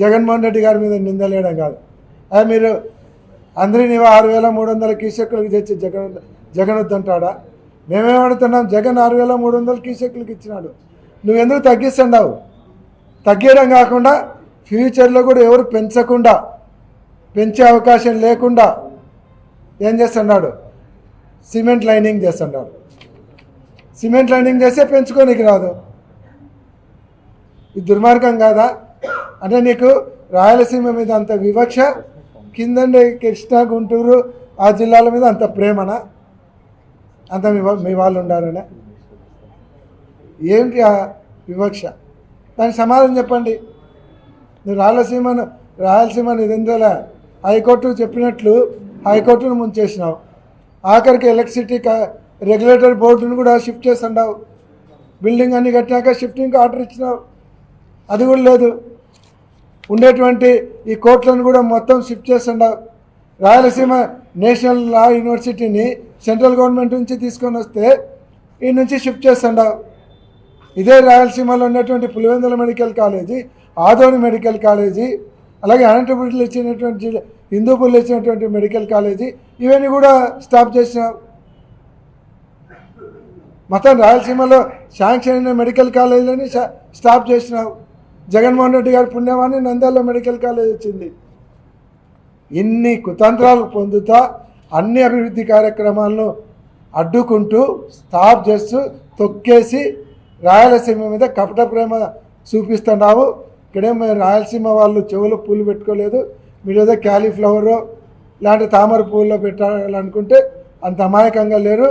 జగన్మోహన్ రెడ్డి గారి మీద నిందలేయడం కాదు. మీరు అందరినీ 6300 క్యూసెక్కులకు తెచ్చి జగన్ వద్దంటాడా? మేమేమడుతున్నాం, జగన్ 6300 క్యూసెక్కులకు ఇచ్చినాడు, నువ్వెందుకు తగ్గిస్తున్నావు? తగ్గడం కాకుండా ఫ్యూచర్లో కూడా ఎవరు పెంచే అవకాశం లేకుండా ఏం చేస్తున్నాడు, సిమెంట్ లైనింగ్ చేస్తున్నాడు. సిమెంట్ లైనింగ్ చేస్తే పెంచుకోనికి రాదు. ఇది దుర్మార్గం కాదా? అంటే నీకు రాయలసీమ మీద అంత వివక్ష, కిందండి కృష్ణా గుంటూరు ఆ జిల్లాల మీద అంత ప్రేమనా? అంత మీ వాళ్ళు ఉండారనే? ఏంటి ఆ వివక్ష? దానికి సమాధానం చెప్పండి. నువ్వు రాయలసీమను ఇదెందుల హైకోర్టు చెప్పినట్లు హైకోర్టును ముంచేసినావు. ఆఖరికి ఎలక్ట్రిసిటీ రెగ్యులేటర్ బోర్డును కూడా షిఫ్ట్ చేస్తున్నావు. బిల్డింగ్ అన్ని కట్టినాక షిఫ్టింగ్ ఆర్డర్ ఇచ్చినావు, అది కూడా లేదు. ఉండేటువంటి ఈ కోర్టులను కూడా మొత్తం షిఫ్ట్ చేస్తున్నావు. రాయలసీమ నేషనల్ లా యూనివర్సిటీని సెంట్రల్ గవర్నమెంట్ నుంచి తీసుకొని వస్తే ఈ నుంచి షిఫ్ట్ చేస్తున్నావు. ఇదే రాయలసీమలో ఉన్నటువంటి Pulivendula medical college, Adoni medical college, అలాగే అనంతపురంలో ఇచ్చినటువంటి హిందూపూర్లో ఇచ్చినటువంటి మెడికల్ కాలేజీ, ఇవన్నీ కూడా స్టాప్ చేసినావు. మొత్తం రాయలసీమలో శాంక్షన్ అయిన మెడికల్ కాలేజీలని స్టాప్ చేసినావు. జగన్మోహన్ రెడ్డి గారి పుణ్యమాన్ని నంద్యాలలో మెడికల్ కాలేజ్ వచ్చింది. ఇన్ని కుతంత్రాలు పొందుతా అన్ని అభివృద్ధి కార్యక్రమాలను అడ్డుకుంటూ స్టాప్ చేస్తూ తొక్కేసి రాయలసీమ మీద కపట ప్రేమ చూపిస్తున్నావు. ఇక్కడేం రాయలసీమ వాళ్ళు చెవులో పూలు పెట్టుకోలేదు, మీరు ఏదో క్యాలీఫ్లవరు ఇలాంటి తామర పువ్వుల్లో పెట్టాలనుకుంటే అంత అమాయకంగా లేరు.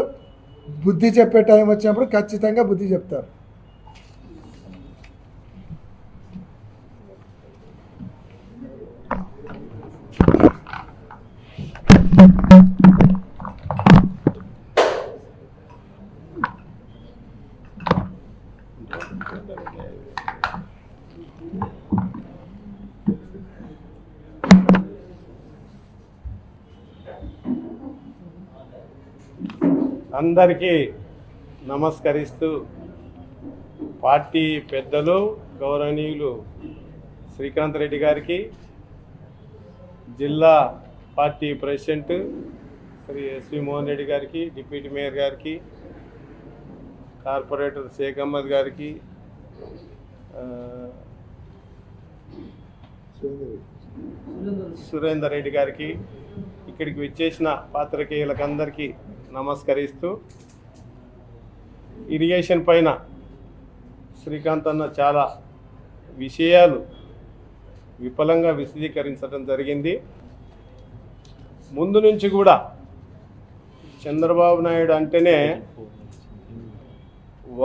బుద్ధి చెప్పే టైం వచ్చినప్పుడు ఖచ్చితంగా బుద్ధి చెప్తారు. అందరికీ నమస్కరిస్తూ పార్టీ పెద్దలు గౌరవనీయులు శ్రీకాంత్ రెడ్డి గారికి, జిల్లా party president Shri S V Mohan Reddy గారికి, డిప్యూటీ మేయర్ గారికి, కార్పొరేటర్ షేక్ అహ్మద్ గారికి, సురేందర్ రెడ్డి గారికి, ఇక్కడికి విచ్చేసిన పాత్రికేయులకందరికీ నమస్కరిస్తూ, ఇరిగేషన్ పైన శ్రీకాంత్ అన్న చాలా విషయాలు విపులంగా విశదీకరించడం జరిగింది. ముందు నుంచి కూడా చంద్రబాబు నాయుడు అంటేనే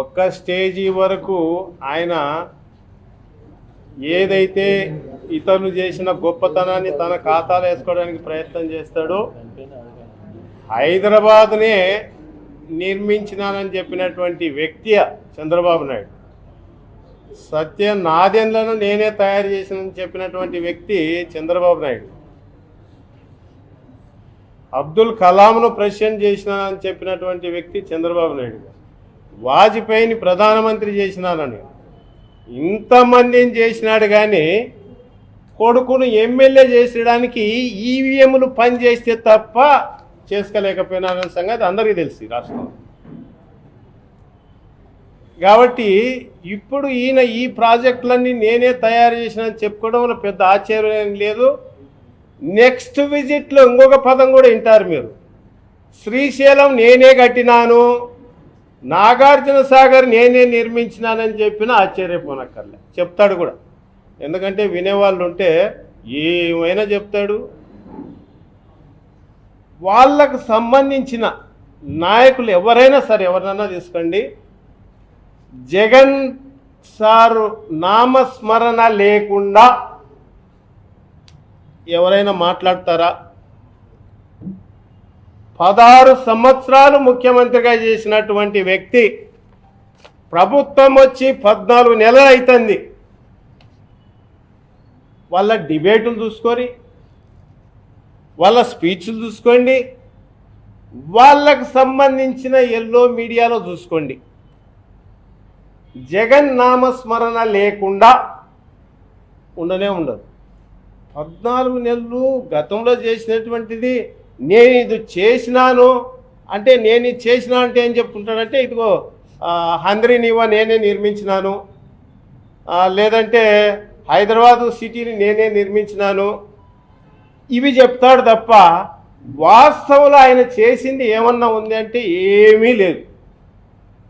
ఒక్క స్టేజీ వరకు ఆయన ఏదైతే ఇతరులు చేసిన గొప్పతనాన్ని తన ఖాతాలో వేసుకోవడానికి ప్రయత్నం చేస్తాడో, హైదరాబాద్నే నిర్మించినానని చెప్పినటువంటి వ్యక్తి చంద్రబాబు నాయుడు, సత్యం నాదెండ్లను నేనే తయారు చేసినని చెప్పినటువంటి వ్యక్తి చంద్రబాబు నాయుడు, అబ్దుల్ కలాంను ప్రెసిడెంట్ చేసినానని చెప్పినటువంటి వ్యక్తి చంద్రబాబు నాయుడు, వాజ్పేయిని ప్రధానమంత్రి చేసినానని ఇంతమందిని చేసినాడు. కానీ కొడుకును ఎమ్మెల్యే చేసడానికి ఈవీఎంలు పనిచేస్తే తప్ప చేసుకోలేకపోయినారనే సంగతి అందరికీ తెలిసి రాష్ట్రంలో. కాబట్టి ఇప్పుడు ఈయన ఈ ప్రాజెక్టులన్నీ నేనే తయారు చేసినని చెప్పుకోవడంలో పెద్ద ఆశ్చర్యం లేదు. నెక్స్ట్ విజిట్లో ఇంకొక పదం కూడా వింటారు మీరు, శ్రీశైలం నేనే కట్టినాను, నాగార్జున సాగర్ నేనే నిర్మించినానని చెప్పినా ఆశ్చర్యపోనక్కర్లే, చెప్తాడు కూడా. ఎందుకంటే వినేవాళ్ళు ఉంటే ఏమైనా చెప్తాడు. వాళ్ళకు సంబంధించిన నాయకులు ఎవరైనా సరే, ఎవరినైనా తీసుకోండి, జగన్ సారు నామస్మరణ లేకుండా ఎవరైనా మాట్లాడతారా? 16 సంవత్సరాలు ముఖ్యమంత్రిగా చేసినటువంటి వ్యక్తి ప్రభుత్వం వచ్చి 14 నెలలు అవుతుంది. వాళ్ళ డిబేట్లు చూసుకొని, వాళ్ళ స్పీచ్లు చూసుకోండి, వాళ్ళకు సంబంధించిన ఎల్లో మీడియాలో చూసుకోండి. జగన్ నామస్మరణ లేకుండా ఉండనే ఉండదు. 14 నెలలు గతంలో చేసినటువంటిది నేను ఇది చేసినాను అంటే, నేను ఇది చేసినా అంటే ఏం చెప్పుకుంటాడంటే, ఇదిగో హంద్రీనీవా నేనే నిర్మించినాను, లేదంటే హైదరాబాదు సిటీని నేనే నిర్మించినాను, ఇవి చెప్తాడు తప్ప వాస్తవంలో ఆయన చేసింది ఏమన్నా ఉంది అంటే ఏమీ లేదు.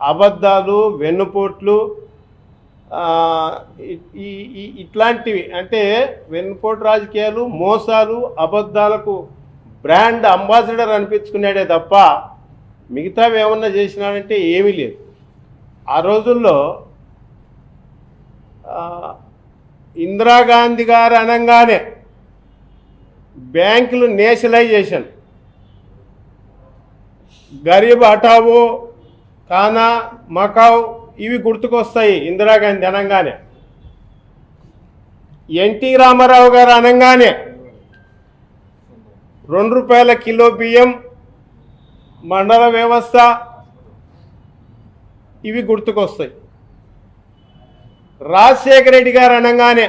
అబద్ధాలు, వెన్నుపోట్లు, ఇట్లాంటివి, అంటే వెన్నుపోటు రాజకీయాలు, మోసాలు, అబద్ధాలకు బ్రాండ్ అంబాసిడర్ అనిపించుకున్నాడే తప్ప మిగతావి ఏమన్నా చేసినాడంటే ఏమీ లేదు. ఆ రోజుల్లో ఇందిరాగాంధీ గారు అనగానే బ్యాంకులు నేషనలైజేషన్, గరీబ్ హఠావో, కానా, మకావ్ ఇవి గుర్తుకొస్తాయి ఇందిరాగాంధీ అనగానే. ఎన్టీ రామారావు గారు అనగానే 2 రూపాయల కిలో బియ్యం, మండల వ్యవస్థ ఇవి గుర్తుకొస్తాయి. రాజశేఖర రెడ్డి గారు అనగానే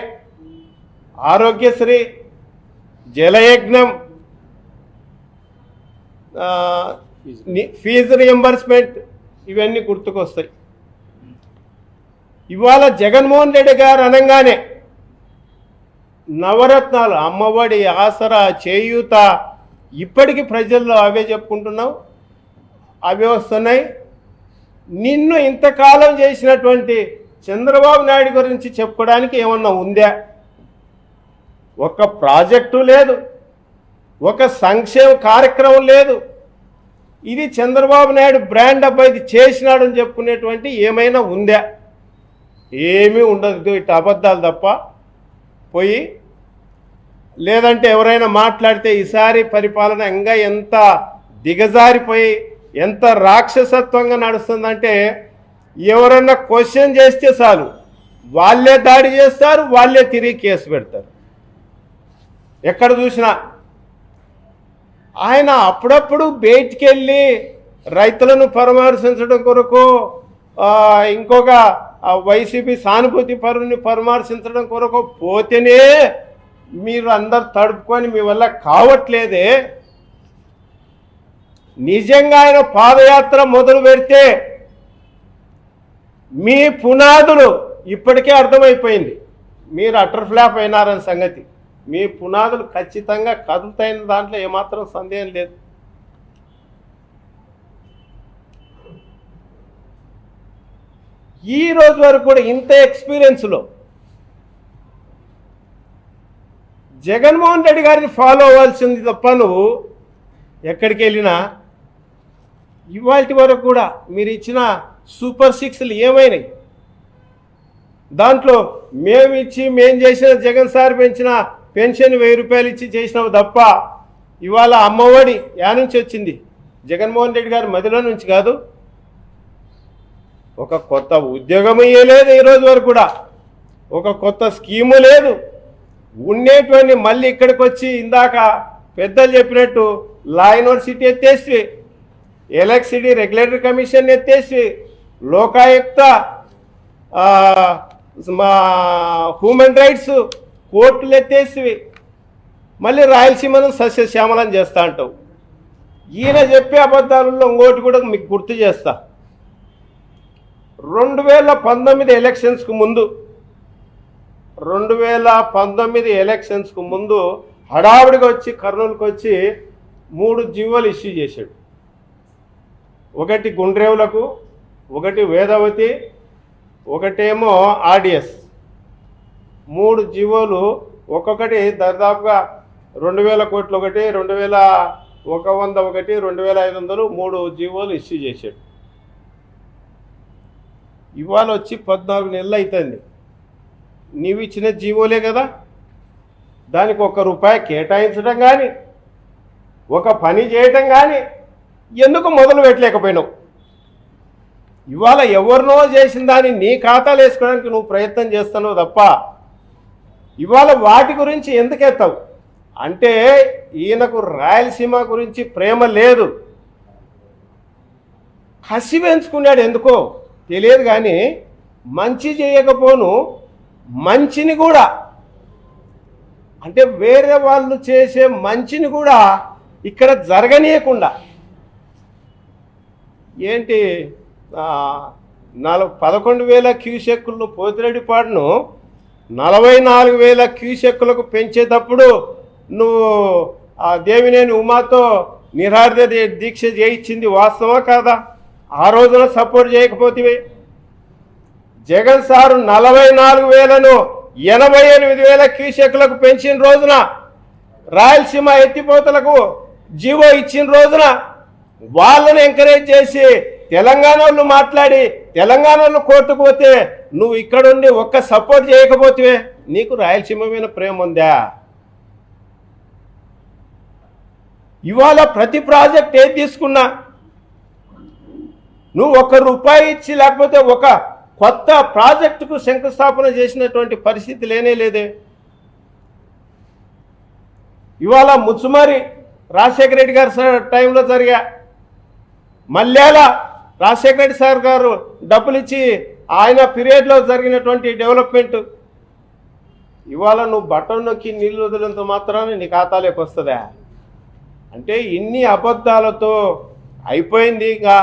ఆరోగ్యశ్రీ, జలయజ్ఞం, ఫీజు రియంబర్స్మెంట్ ఇవన్నీ గుర్తుకొస్తాయి. ఇవాళ జగన్మోహన్ రెడ్డి గారు అనగానే నవరత్నాలు, అమ్మఒడి, ఆసరా, చేయూత, ఇప్పటికీ ప్రజల్లో అవే చెప్పుకుంటున్నాం, అవే వస్తున్నాయి. నిన్ను ఇంతకాలం చేసినటువంటి చంద్రబాబు నాయుడు గురించి చెప్పుకోవడానికి ఏమన్నా ఉందా? ఒక ప్రాజెక్టు లేదు, ఒక సంక్షేమ కార్యక్రమం లేదు. ఇది చంద్రబాబు నాయుడు బ్రాండ్ అబ్బాయి ఇది చేసినాడని చెప్పుకునేటువంటి ఏమైనా ఉందా? ఏమీ ఉండదు. ఇటు అబద్ధాలు తప్ప పోయి, లేదంటే ఎవరైనా మాట్లాడితే ఈసారి పరిపాలన ఇంకా ఎంత దిగజారిపోయి ఎంత రాక్షసత్వంగా నడుస్తుందంటే, ఎవరన్నా క్వశ్చన్ చేస్తే చాలు వాళ్ళే దాడి చేస్తారు, వాళ్ళే తిరిగి కేసు పెడతారు. ఎక్కడ చూసినా ఆయన అప్పుడప్పుడు బయటికి వెళ్ళి రైతులను పరామర్శించడం కొరకు, ఇంకొక వైసీపీ సానుభూతి పరుని పరామర్శించడం కొరకు పోతేనే మీరు అందరు తడుపుకొని మీ వల్ల కావట్లేదే. నిజంగా ఆయన పాదయాత్ర మొదలు పెడితే మీ పునాదులు ఇప్పటికే అర్థమైపోయింది, మీరు అటర్ ఫ్లాప్ అయినారని సంగతి. మీ పునాదులు ఖచ్చితంగా కదులుతాయిన దాంట్లో ఏమాత్రం సందేహం లేదు. ఈ రోజు వరకు కూడా ఇంత ఎక్స్పీరియన్స్లో జగన్మోహన్ రెడ్డి గారిని ఫాలో అవ్వాల్సింది తప్ప నువ్వు ఎక్కడికి వెళ్ళినా ఇవాళ వరకు కూడా మీరు ఇచ్చిన సూపర్ 6లు ఏమైనాయి? దాంట్లో మేం చేసిన జగన్ సార్ పెంచిన పెన్షన్ 1000 రూపాయలు ఇచ్చి చేసినావు తప్ప ఇవాళ అమ్మఒడి యా నుంచి వచ్చింది? జగన్మోహన్ రెడ్డి గారి మధ్యలో నుంచి కాదు. ఒక కొత్త ఉద్యోగం ఇవ్వలేదు ఈ రోజు వరకు కూడా, ఒక కొత్త స్కీము లేదు. ఉండేటువంటి మళ్ళీ ఇక్కడికి వచ్చి ఇందాక పెద్దలు చెప్పినట్టు లా యూనివర్సిటీ ఎత్తేసి, ఎలక్ట్రిసిటీ రెగ్యులేటరీ కమిషన్ ఎత్తేసి, లోకాయుక్త, హ్యూమన్ రైట్స్ కోర్టులు ఎత్తేసి, మళ్ళీ రాయలసీమను సస్యశ్యామలం చేస్తా అంటావు. ఈయన చెప్పే అబద్ధాలలో ఇంకోటి కూడా మీకు గుర్తు చేస్తా. 2019 ఎలక్షన్స్కు ముందు 2019 ఎలక్షన్స్కు ముందు హడావుడిగా వచ్చి కర్నూలుకి వచ్చి 3 జీవోలు ఇష్యూ చేశాడు. ఒకటి గుండ్రేవులకు, ఒకటి వేదవతి, ఒకటేమో ఆర్డిఎస్. 3 జీవోలు ఒక్కొక్కటి దాదాపుగా 2000 కోట్లు, ఒకటి 2100, ఒకటి 2500, 3 జీవోలు ఇష్యూ చేశాడు. ఇవాళ వచ్చి 14 నెలలు అవుతుంది. నీవు ఇచ్చిన జీవోలే కదా, దానికి ₹1 కేటాయించడం కానీ, ఒక పని చేయటం కానీ ఎందుకు మొదలు పెట్టలేకపోయినావు? ఇవాళ ఎవరినో చేసిన దాన్ని నీ ఖాతాలు వేసుకోవడానికి నువ్వు ప్రయత్నం చేస్తున్నావు తప్ప ఇవాళ వాటి గురించి ఎందుకు ఎత్తావు అంటే ఈయనకు రాయలసీమ గురించి ప్రేమ లేదు, కసి పెంచుకున్నాడు. ఎందుకో తెలియదు కానీ మంచి చేయకపోను మంచిని కూడా అంటే వేరే వాళ్ళు చేసే మంచిని కూడా ఇక్కడ జరగనీయకుండా ఏంటి 11,000 క్యూసెక్కులను పోతిరెడ్డిపాడును 44,000 క్యూసెక్కులకు పెంచేటప్పుడు నువ్వు ఆ దేవినేని ఉమాతో నిరాహార దీక్ష చేయించింది వాస్తవా కాదా? ఆ రోజున సపోర్ట్ చేయకపోతే జగన్ సారు 44,000ను 88,000 క్యూసెక్కులకు పెంచిన రోజున రాయలసీమ ఎత్తిపోతలకు జీవో ఇచ్చిన రోజున వాళ్ళని ఎంకరేజ్ చేసి తెలంగాణ వాళ్ళు మాట్లాడి తెలంగాణ వాళ్ళు కోర్టుకు పోతే నువ్వు ఇక్కడుండి ఒక్క సపోర్ట్ చేయకపోతే నీకు రాయలసీమ మీద ప్రేమ ఉందా? ఇవాళ ప్రతి ప్రాజెక్ట్ ఏది తీసుకున్నా నువ్వు ₹1 ఇచ్చి లేకపోతే ఒక కొత్త ప్రాజెక్టుకు శంకుస్థాపన చేసినటువంటి పరిస్థితి లేనే లేదే. ఇవాళ ముచ్చుమారి రాజశేఖర రెడ్డి గారి టైంలో జరిగా, మల్యాల రాజశేఖర రెడ్డి సార్ గారు డబ్బులు ఇచ్చి ఆయన పీరియడ్లో జరిగినటువంటి డెవలప్మెంట్ ఇవాళ నువ్వు బట్టలు నొక్కి నీళ్ళు వదిలినంత మాత్రాన నీ ఖాతాలోకి వస్తుందా? అంటే ఇన్ని అబద్ధాలతో అయిపోయింది. ఇంకా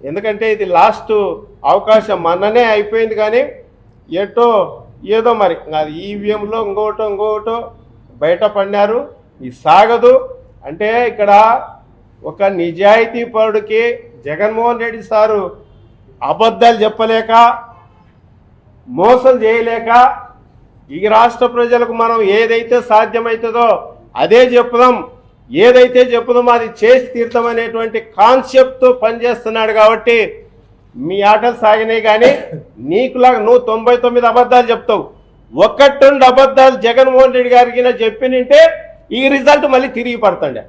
ఎందుకంటే ఇది లాస్ట్ అవకాశం, మొన్ననే అయిపోయింది కానీ ఏదో మరి అది ఈవీఎంలో ఇంకోటో బయట పడినారు. ఇది సాగదు. అంటే ఇక్కడ ఒక నిజాయితీ పరుడికి జగన్మోహన్ రెడ్డి సారు అబద్ధాలు చెప్పలేక మోసం చేయలేక ఈ రాష్ట్ర ప్రజలకు మనం ఏదైతే సాధ్యమవుతుందో అదే చెప్పుదాం, ఏదైతే చెప్పుదామో అది చేసి తీర్థమనేటువంటి కాన్సెప్ట్తో పనిచేస్తున్నాడు. కాబట్టి మీ ఆటలు సాగినాయి. కానీ నీకులాగా నువ్వు 99 అబద్ధాలు చెప్తావు, 1-2 అబద్ధాలు జగన్మోహన్ రెడ్డి గారికి చెప్పినంటే ఈ రిజల్ట్ మళ్ళీ తిరిగి పడుతుండే.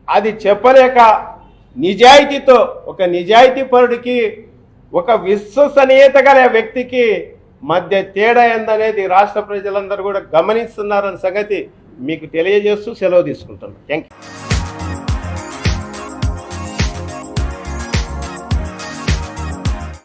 అది చెప్పలేక నిజాయితీతో ఒక నిజాయితీ పరుడికి ఒక విశ్వసనీయత గల వ్యక్తికి మధ్య తేడా ఏందనేది రాష్ట్ర ప్రజలందరూ కూడా గమనిస్తున్నారన్న సంగతి మీకు తెలియజేస్తూ సెలవు తీసుకుంటున్నాను. Thank you.